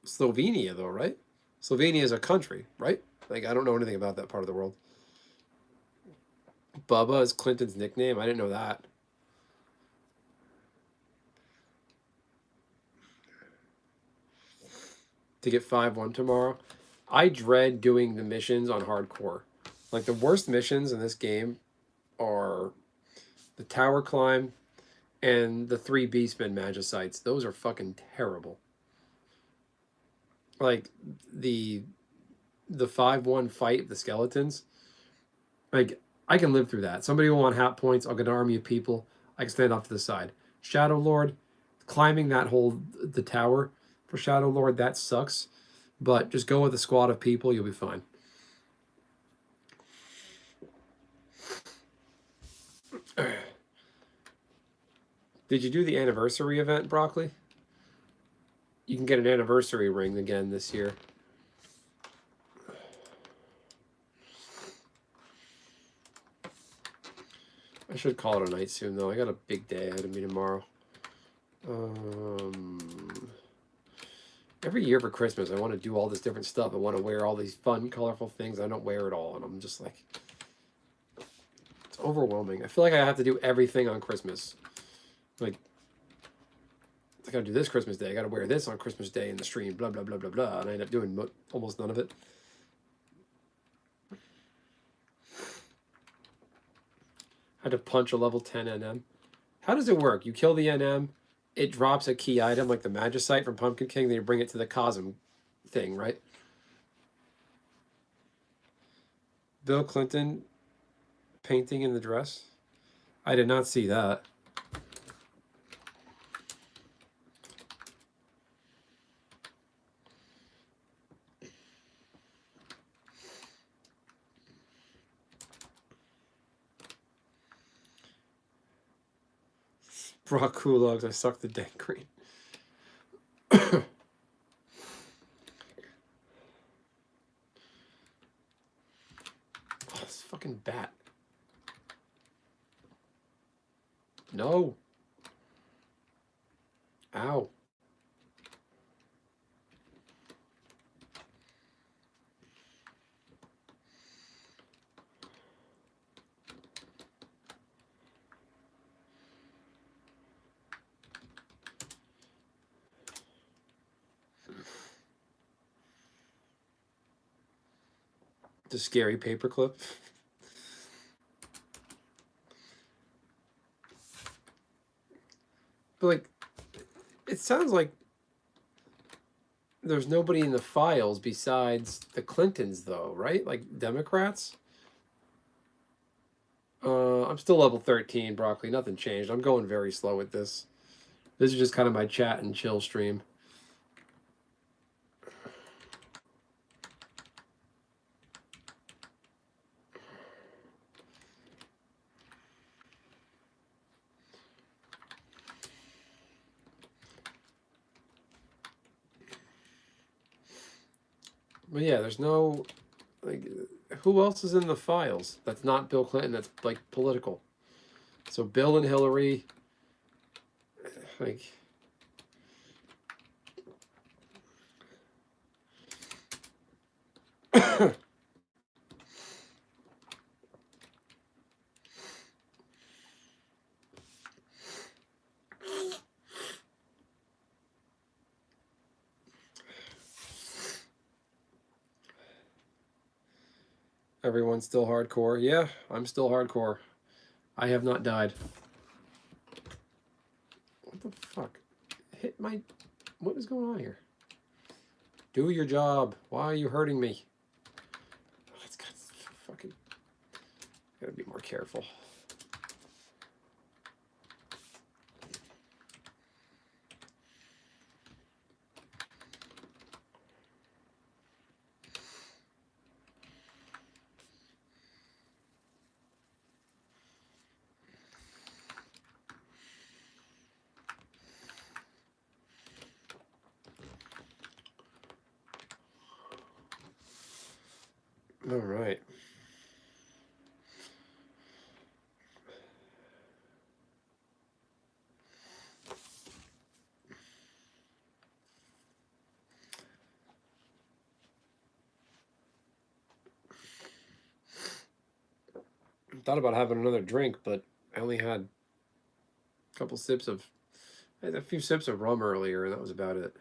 Slovenia, though, right? Slovenia is a country, right? Like, I don't know anything about that part of the world. Bubba is Clinton's nickname. I didn't know that. To get 5-1 tomorrow. I dread doing the missions on hardcore. Like, the worst missions in this game are the tower climb and the 3 Beastmen Magicites. Those are fucking terrible. Like, the 5-1 fight, the skeletons, like, I can live through that. Somebody will want hat points. I'll get an army of people. I can stand off to the side. Shadow Lord, climbing the tower for Shadow Lord, that sucks. But just go with a squad of people, you'll be fine. Did you do the anniversary event, Broccoli? You can get an anniversary ring again this year. I should call it a night soon, though. I got a big day ahead of me tomorrow. Every year for Christmas, I want to do all this different stuff. I want to wear all these fun, colorful things. I don't wear it all, and I'm just like, it's overwhelming. I feel like I have to do everything on Christmas. Like, I gotta do this Christmas Day. I gotta wear this on Christmas Day in the stream. Blah blah blah blah blah. And I end up doing almost none of it. Had to punch a level 10 NM. How does it work? You kill the NM, it drops a key item like the Magicite from Pumpkin King, then you bring it to the Cosm thing, right? Bill Clinton painting in the dress. I did not see that. Brock Kulogs, I suck the dank green. Oh, this fucking bat. No. Ow. The scary paperclip. But like, it sounds like there's nobody in the files besides the Clintons, though, right? Like Democrats. I'm still level 13, Broccoli. Nothing changed. I'm going very slow with this. This is just kind of my chat and chill stream. But yeah, there's no, like, who else is in the files that's not Bill Clinton, that's like political? So Bill and Hillary, like, everyone's still hardcore. Yeah, I'm still hardcore. I have not died. What the fuck? Hit my... What is going on here? Do your job. Why are you hurting me? Oh, it's got fucking... Gotta be more careful. All right. Thought about having another drink, but I only had a couple sips of... I had a few sips of rum earlier, and that was about it.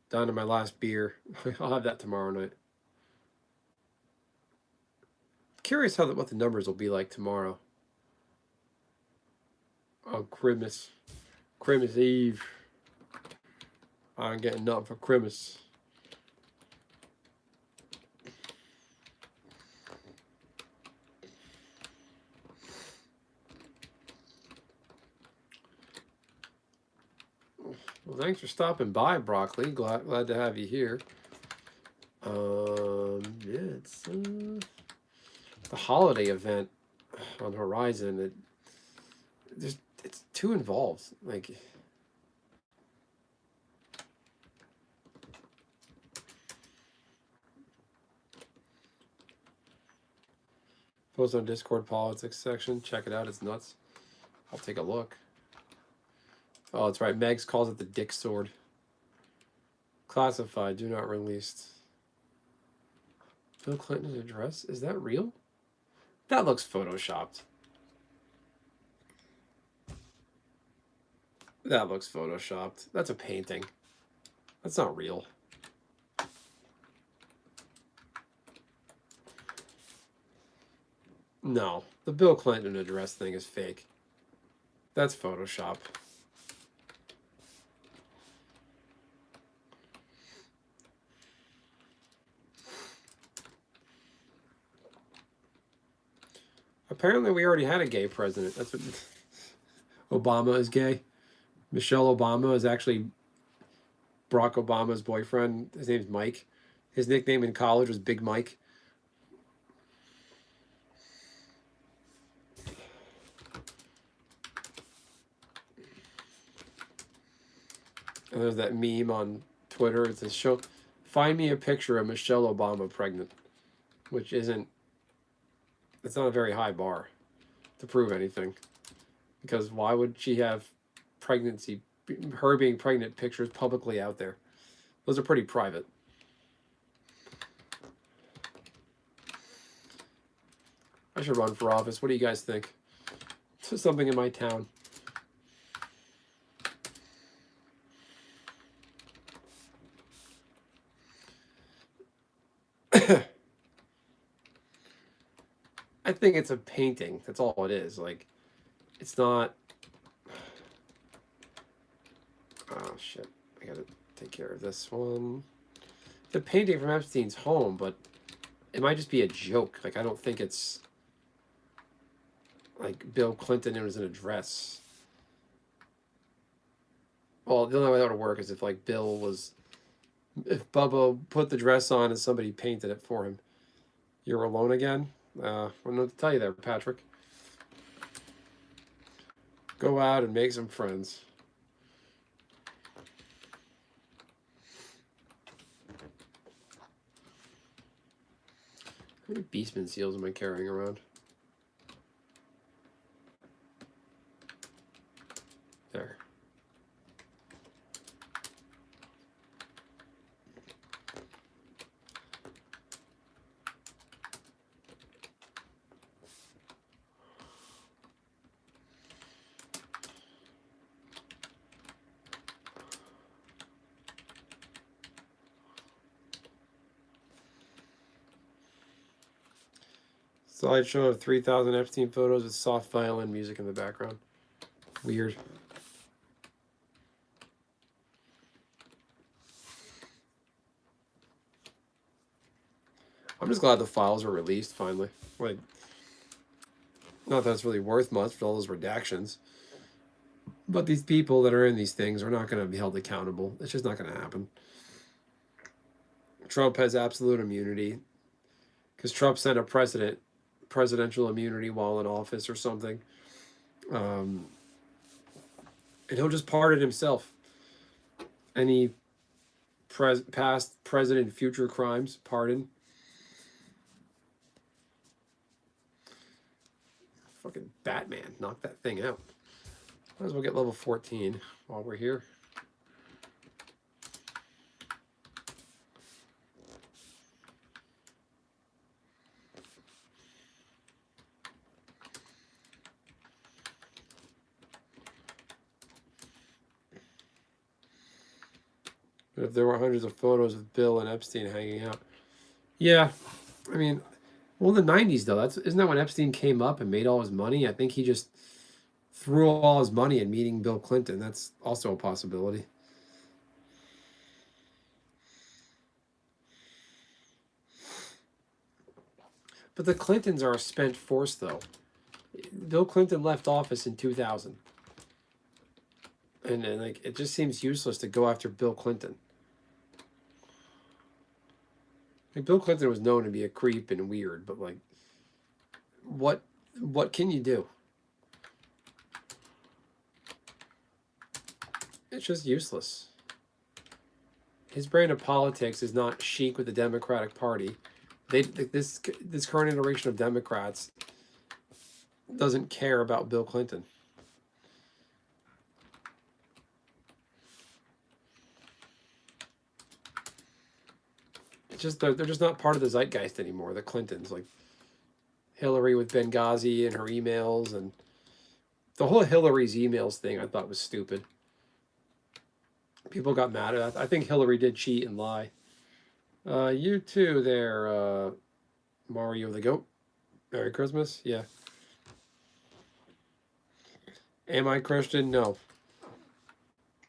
Down to my last beer. I'll have that tomorrow night. Curious how what the numbers will be like tomorrow. On Christmas. Christmas Eve. I'm getting nothing for Christmas. Well, thanks for stopping by, Broccoli. Glad to have you here. Yeah, it's the holiday event on Horizon. It's too involved. Like, post on Discord politics section. Check it out. It's nuts. I'll take a look. Oh, that's right. Megs calls it the dick sword. Classified, do not released. Bill Clinton's address? Is that real? That looks photoshopped. That looks photoshopped. That's a painting. That's not real. No, the Bill Clinton address thing is fake. That's Photoshop. Apparently, we already had a gay president. That's what Obama is gay. Michelle Obama is actually Barack Obama's boyfriend. His name's Mike. His nickname in college was Big Mike. And there's that meme on Twitter. It says, find me a picture of Michelle Obama pregnant, which isn't, it's not a very high bar to prove anything. Because why would she have her being pregnant pictures publicly out there? Those are pretty private. I should run for office. What do you guys think? Something in my town. I think it's a painting. That's all it is. Like, it's not. Oh shit! I gotta take care of this one. It's a painting from Epstein's home, but it might just be a joke. Like, I don't think it's like Bill Clinton. It was an address. Well, the only way that would work is if like if Bubba put the dress on and somebody painted it for him. You're alone again? I don't know what to tell you there, Patrick. Go out and make some friends. How many Beastman seals am I carrying around? There. Slideshow of 3,000 Epstein photos with soft violin music in the background. Weird. I'm just glad the files were released finally. Like, not that it's really worth much for all those redactions. But these people that are in these things are not going to be held accountable. It's just not going to happen. Trump has absolute immunity because Trump sent a presidential immunity while in office or something. And he'll just pardon himself. Any past, present, and future crimes, pardon. Fucking Batman, knock that thing out. Might as well get level 14 while we're here. But if there were hundreds of photos of Bill and Epstein hanging out. Yeah, I mean, well, in the 90s, though, isn't that when Epstein came up and made all his money? I think he just threw all his money at meeting Bill Clinton. That's also a possibility. But the Clintons are a spent force, though. Bill Clinton left office in 2000. And like, it just seems useless to go after Bill Clinton. Like, Bill Clinton was known to be a creep and weird, but like, what can you do? It's just useless. His brand of politics is not chic with the Democratic Party. This current iteration of Democrats doesn't care about Bill Clinton. It's just they're just not part of the zeitgeist anymore. The Clintons, like Hillary with Benghazi and her emails, and the whole Hillary's emails thing, I thought was stupid. People got mad at that. I think Hillary did cheat and lie. You too, there, Mario the Goat. Merry Christmas. Yeah. Am I Christian? No.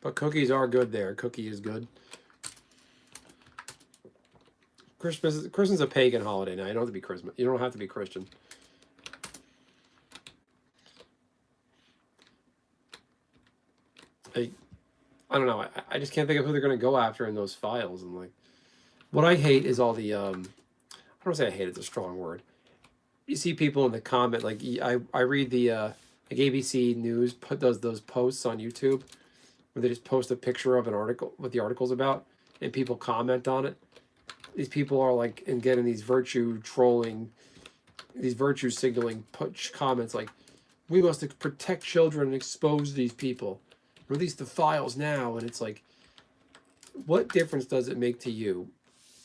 But cookies are good there. Cookie is good. Christmas a pagan holiday now. You don't have to be Christmas. You don't have to be Christian. I don't know. I just can't think of who they're going to go after in those files. And like, what I hate is all the I don't say I hate. It's a strong word. You see people in the comment like I read the like ABC News does those posts on YouTube where they just post a picture of an article, what the article's about, and people comment on it. These people are like and getting these virtue trolling, these virtue signaling comments like, we must protect children and expose these people. Release the files now. And it's like, what difference does it make to you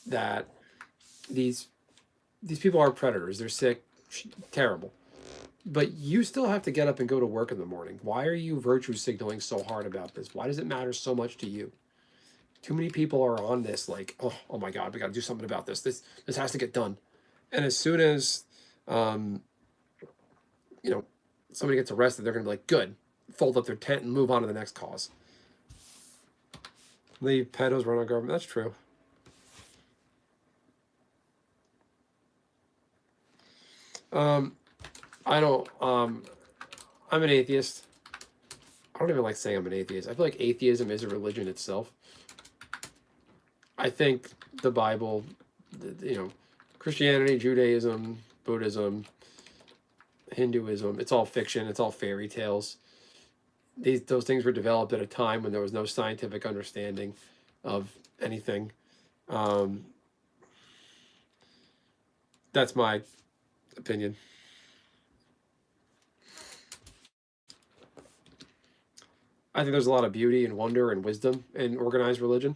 that these people are predators? They're sick, terrible. But you still have to get up and go to work in the morning. Why are you virtue signaling so hard about this? Why does it matter so much to you? Too many people are on this like, oh my God, we got to do something about this. This has to get done. And as soon as, somebody gets arrested, they're going to be like, good, fold up their tent and move on to the next cause. Leave pedos run on government. That's true. I'm an atheist. I don't even like saying I'm an atheist. I feel like atheism is a religion itself. I think the Bible, Christianity, Judaism, Buddhism, Hinduism, it's all fiction. It's all fairy tales. Those things were developed at a time when there was no scientific understanding of anything. That's my opinion. I think there's a lot of beauty and wonder and wisdom in organized religion.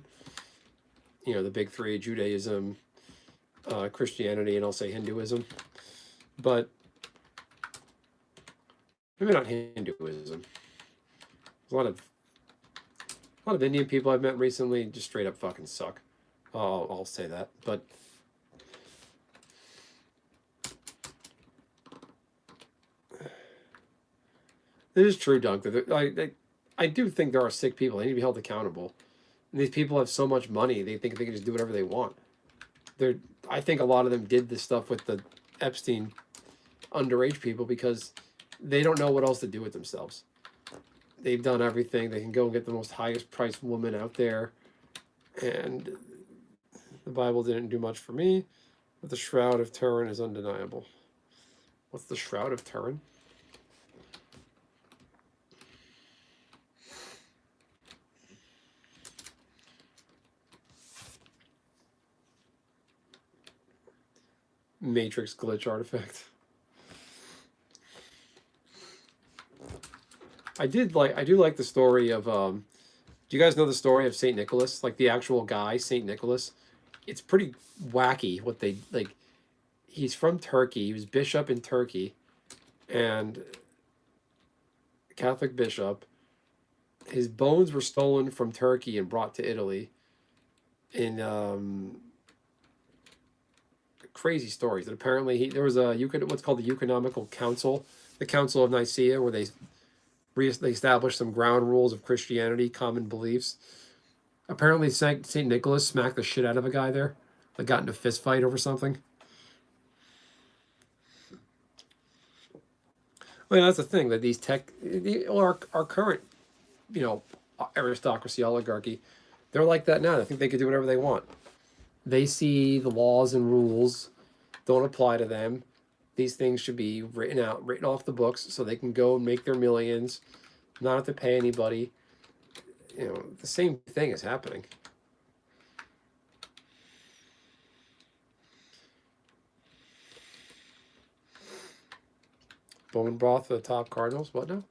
The big three: Judaism, Christianity, and I'll say Hinduism. But maybe not Hinduism. There's a lot of Indian people I've met recently just straight up fucking suck. I'll say that. But it is true, Dunk. I do think there are sick people. They need to be held accountable. And these people have so much money, they think they can just do whatever they want. I think a lot of them did this stuff with the Epstein underage people because they don't know what else to do with themselves. They've done everything. They can go and get the most highest priced woman out there. And the Bible didn't do much for me, but the Shroud of Turin is undeniable. What's the Shroud of Turin? Matrix glitch artifact. I do like the story of do you guys know the story of Saint Nicholas? Like the actual guy, Saint Nicholas. It's pretty wacky what they like. He's from Turkey. He was bishop in Turkey, and Catholic bishop. His bones were stolen from Turkey and brought to Italy. In crazy stories that apparently there was what's called the Economical Council, the Council of Nicaea, where they established some ground rules of Christianity, common beliefs. Apparently, Saint Nicholas smacked the shit out of a guy there, that got into a fist fight over something. Well, that's the thing that these our current, aristocracy, oligarchy, they're like that now. They think they can do whatever they want. They see the laws and rules don't apply to them. These things should be written off the books so they can go and make their millions, not have to pay anybody. The same thing is happening. Bone broth for the top Cardinals. What now?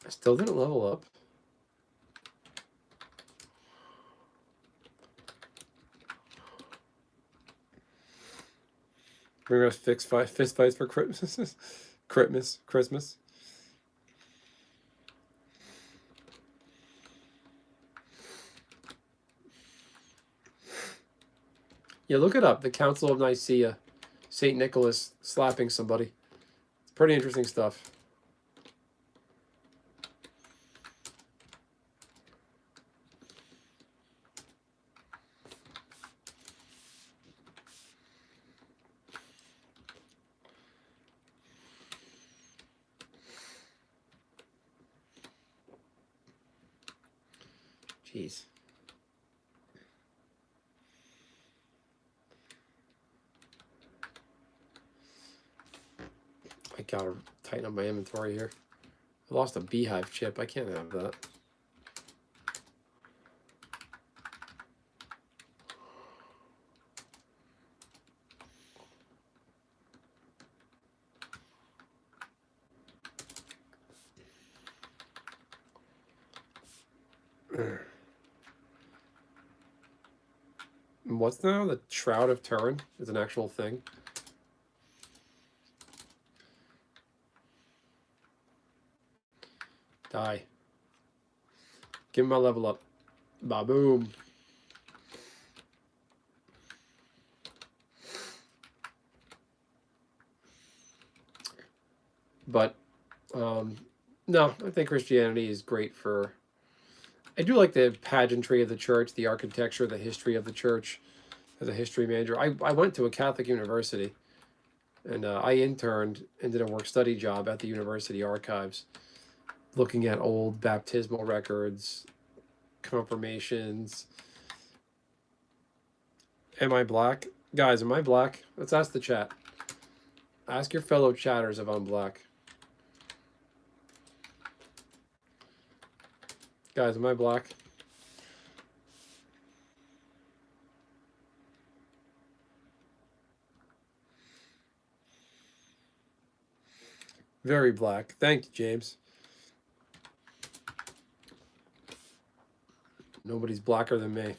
I still didn't level up. We're gonna fist fights for Christmas. Christmas. Yeah, look it up. The Council of Nicaea, Saint Nicholas slapping somebody. It's pretty interesting stuff. Jeez. I gotta tighten up my inventory here. I lost a beehive chip. I can't have that. What's now? The Shroud of Turin is an actual thing. Die. Give him my level up. Ba-boom. But, no, I think Christianity is great for... I do like the pageantry of the church, the architecture, the history of the church. As a history major, I went to a Catholic university, and I interned and did a work-study job at the university archives, looking at old baptismal records, confirmations. Am I black? Guys, am I black? Let's ask the chat. Ask your fellow chatters if I'm black. Guys, am I black? Very black. Thank you, James. Nobody's blacker than me.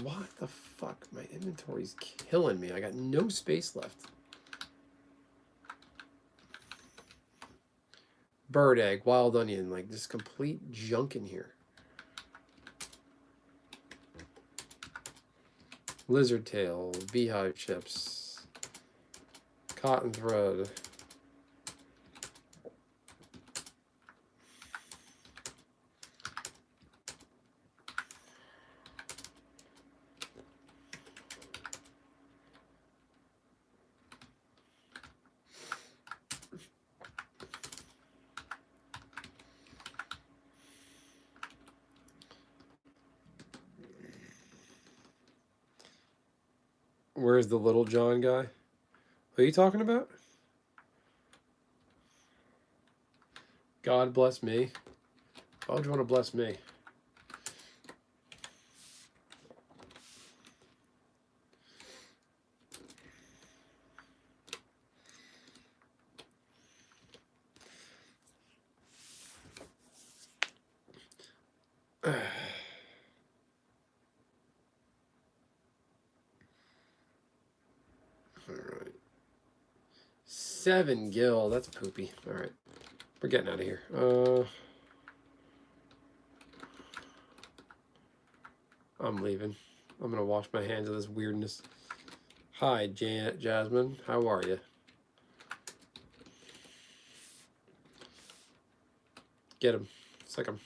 What the fuck? My inventory's killing me. I got no space left. Bird egg, wild onion, like this complete junk in here. Lizard tail, beehive chips, cotton thread. Where's the Little John guy? Who are you talking about? God bless me. Why would you want to bless me? All right. 7 gil. That's poopy. All right. We're getting out of here. I'm leaving. I'm going to wash my hands of this weirdness. Hi, Jasmine. How are you? Get him. Sick him.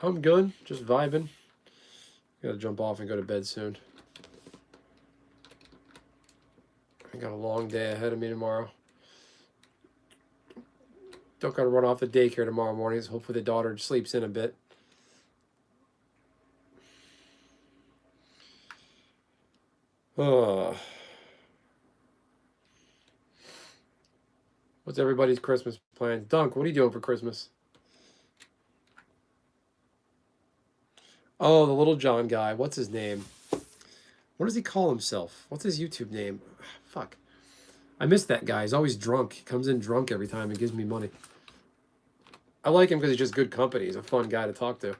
I'm good. Just vibing. Gotta jump off and go to bed soon. I got a long day ahead of me tomorrow. Don't gotta run off to daycare tomorrow mornings. Hopefully the daughter sleeps in a bit. What's everybody's Christmas plans? Dunk, what are you doing for Christmas? Oh, the little John guy. What's his name? What does he call himself? What's his YouTube name? Fuck. I miss that guy. He's always drunk. He comes in drunk every time and gives me money. I like him because he's just good company. He's a fun guy to talk to.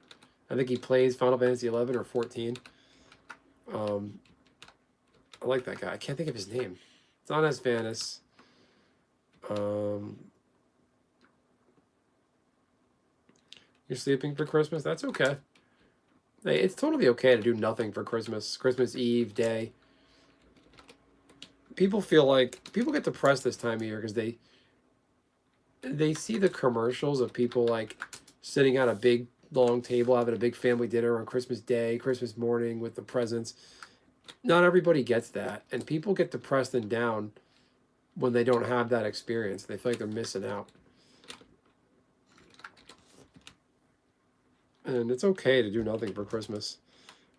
I think he plays Final Fantasy 11 or 14. I like that guy. I can't think of his name. It's not as Vanis. You're sleeping for Christmas? That's okay. Hey, it's totally okay to do nothing for Christmas. Christmas Eve day. People get depressed this time of year because they see the commercials of people like sitting at a big long table having a big family dinner on Christmas Day, Christmas morning with the presents. Not everybody gets that, and people get depressed and down when they don't have that experience. They feel like they're missing out. And it's okay to do nothing for Christmas.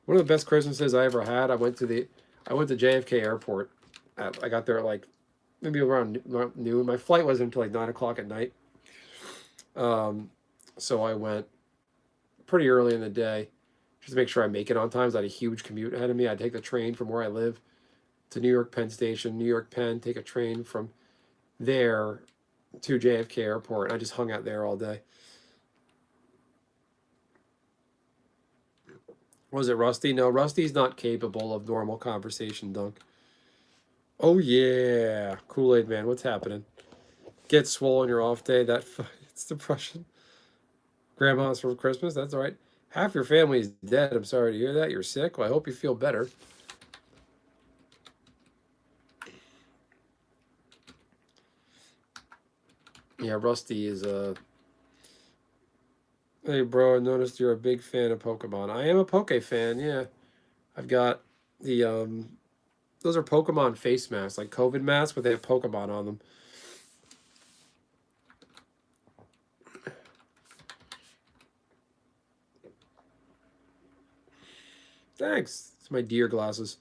One of the best Christmases I ever had, I went to JFK Airport. I got there at like maybe around noon. My flight wasn't until like 9 o'clock at night. So I went pretty early in the day just to make sure I make it on time. I had a huge commute ahead of me. I'd take the train from where I live to New York Penn Station, New York Penn, take a train from there to JFK Airport. And I just hung out there all day. Was it Rusty? No, Rusty's not capable of normal conversation, Dunk. Oh yeah, Kool-Aid Man, what's happening? Get swollen your off day. It's depression. Grandma's for Christmas. That's all right. Half your family is dead. I'm sorry to hear that. You're sick. Well, I hope you feel better. Yeah, Rusty is Hey, bro, I noticed you're a big fan of Pokemon. I am a Poke fan, yeah. I've got the, those are Pokemon face masks, like COVID masks, but they have Pokemon on them. Thanks. It's my deer glasses.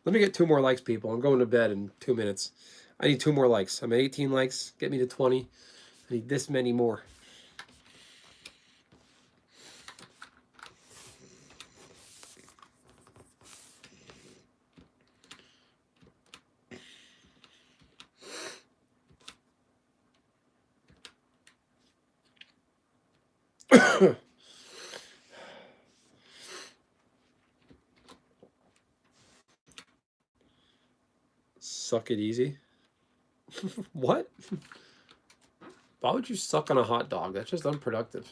Let me get 2 more likes, people. I'm going to bed in 2 minutes. I need 2 more likes. I'm at 18 likes. Get me to 20. I need this many more. Suck it easy. What? Why would you suck on a hot dog? That's just unproductive.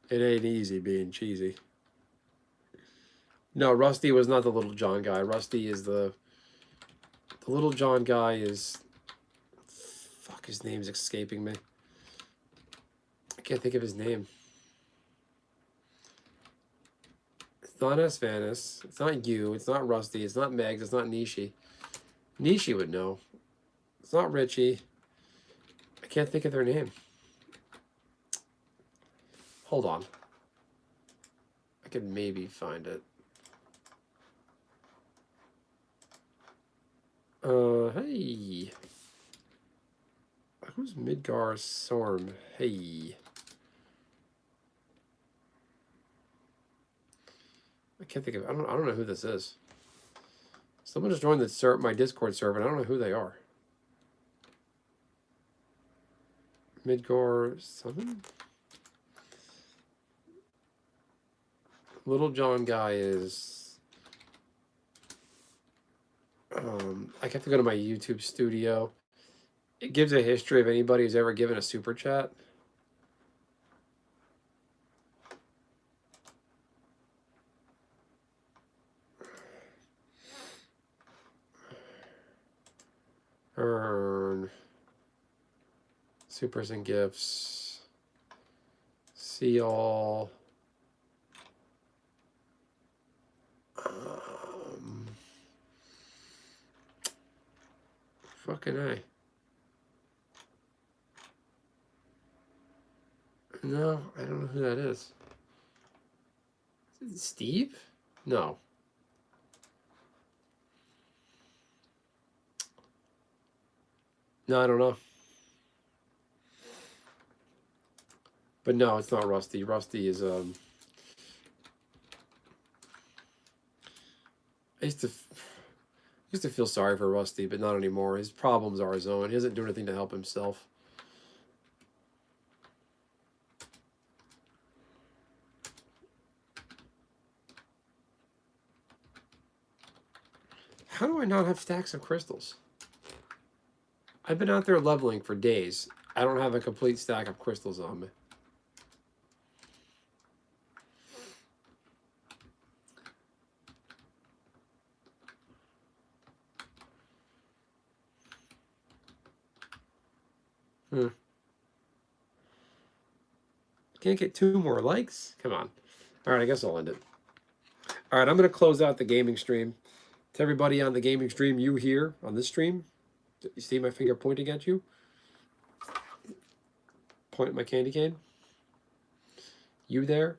It ain't easy being cheesy. No, Rusty was not the Little John guy. Rusty is the Little John guy is... Fuck, his name's escaping me. I can't think of his name. It's not Vanis. It's not you. It's not Rusty. It's not Megs. It's not Nishi. Nishi would know. It's not Richie. I can't think of their name. Hold on. I could maybe find it. Hey. Who's Midgar Sorm? Hey. I can't think of it. I don't know who this is. Someone just joined my Discord server, and I don't know who they are. Midgar something? Little John guy is... I have to go to my YouTube studio. It gives a history of anybody who's ever given a super chat. Earn. Supers and gifts. See all. Fucking A. No, I don't know who that is. Is it Steve? No. No, I don't know. But no, it's not Rusty. Rusty is I used to feel sorry for Rusty, but not anymore. His problems are his own. He doesn't do anything to help himself. How do I not have stacks of crystals? I've been out there leveling for days. I don't have a complete stack of crystals on me. Can't get 2 more likes? Come on. All right, I guess I'll end it. All right, I'm going to close out the gaming stream. To everybody on the gaming stream, you here on this stream, you see my finger pointing at you? Point at my candy cane. You there?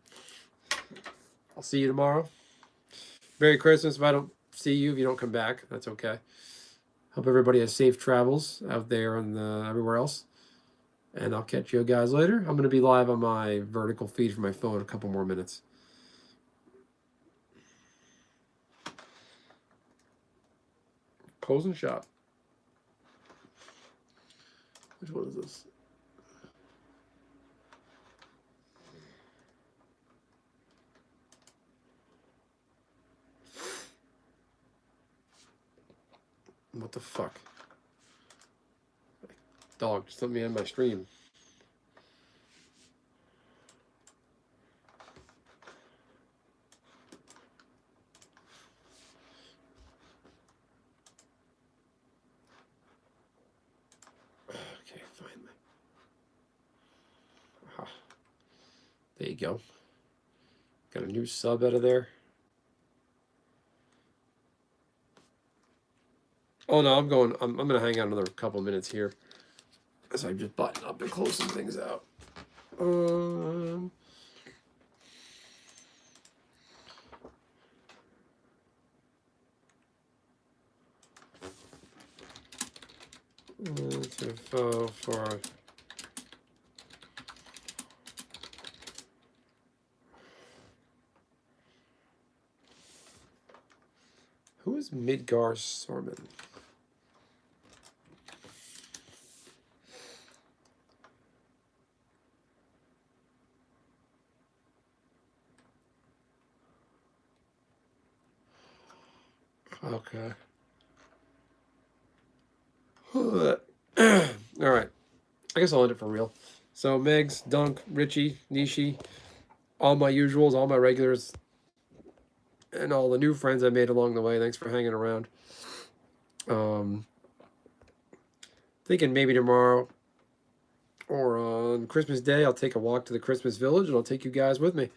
I'll see you tomorrow. Merry Christmas. If I don't see you, if you don't come back, that's okay. Hope everybody has safe travels out there and everywhere else. And I'll catch you guys later. I'm going to be live on my vertical feed for my phone in a couple more minutes. Closing shop. Which one is this? What the fuck? Dog, just let me end my stream. Okay, finally. Aha. There you go. Got a new sub out of there. Oh no, I'm gonna hang out another couple minutes here. As I just button up and close some things out. For who is Midgar Sorman? Okay. All right. I guess I'll end it for real. So Megs, Dunk, Richie, Nishi, all my usuals, all my regulars, and all the new friends I made along the way. Thanks for hanging around. Thinking maybe tomorrow or on Christmas Day, I'll take a walk to the Christmas Village and I'll take you guys with me.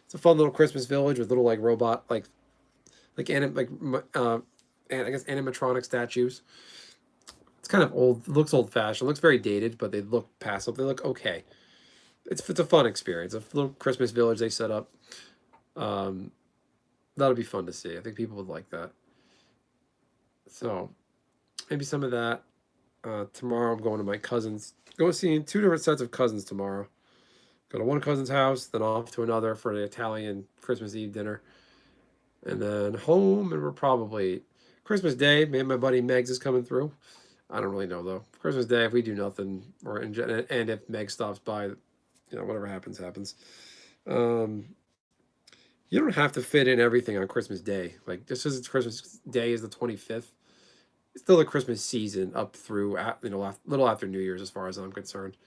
It's a fun little Christmas village with little like robot and I guess animatronic statues. It's kind of old. It looks old fashioned. It looks very dated, but they look passive. They look okay. It's a fun experience. A little Christmas village they set up. That'll be fun to see. I think people would like that. So maybe some of that. Tomorrow I'm going to my cousin's. Go seeing 2 different sets of cousins tomorrow. Go to one cousin's house, then off to another for the Italian Christmas Eve dinner. And then home, and we're probably Christmas Day. Me and my buddy Megs is coming through. I don't really know though. Christmas Day, if we do nothing, and if Meg stops by, whatever happens, happens. You don't have to fit in everything on Christmas Day. Like just as Christmas Day is the 25th, it's still the Christmas season up through little after New Year's, as far as I'm concerned.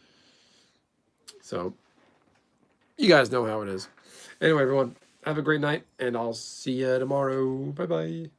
So you guys know how it is. Anyway, everyone, have a great night, and I'll see you tomorrow. Bye bye.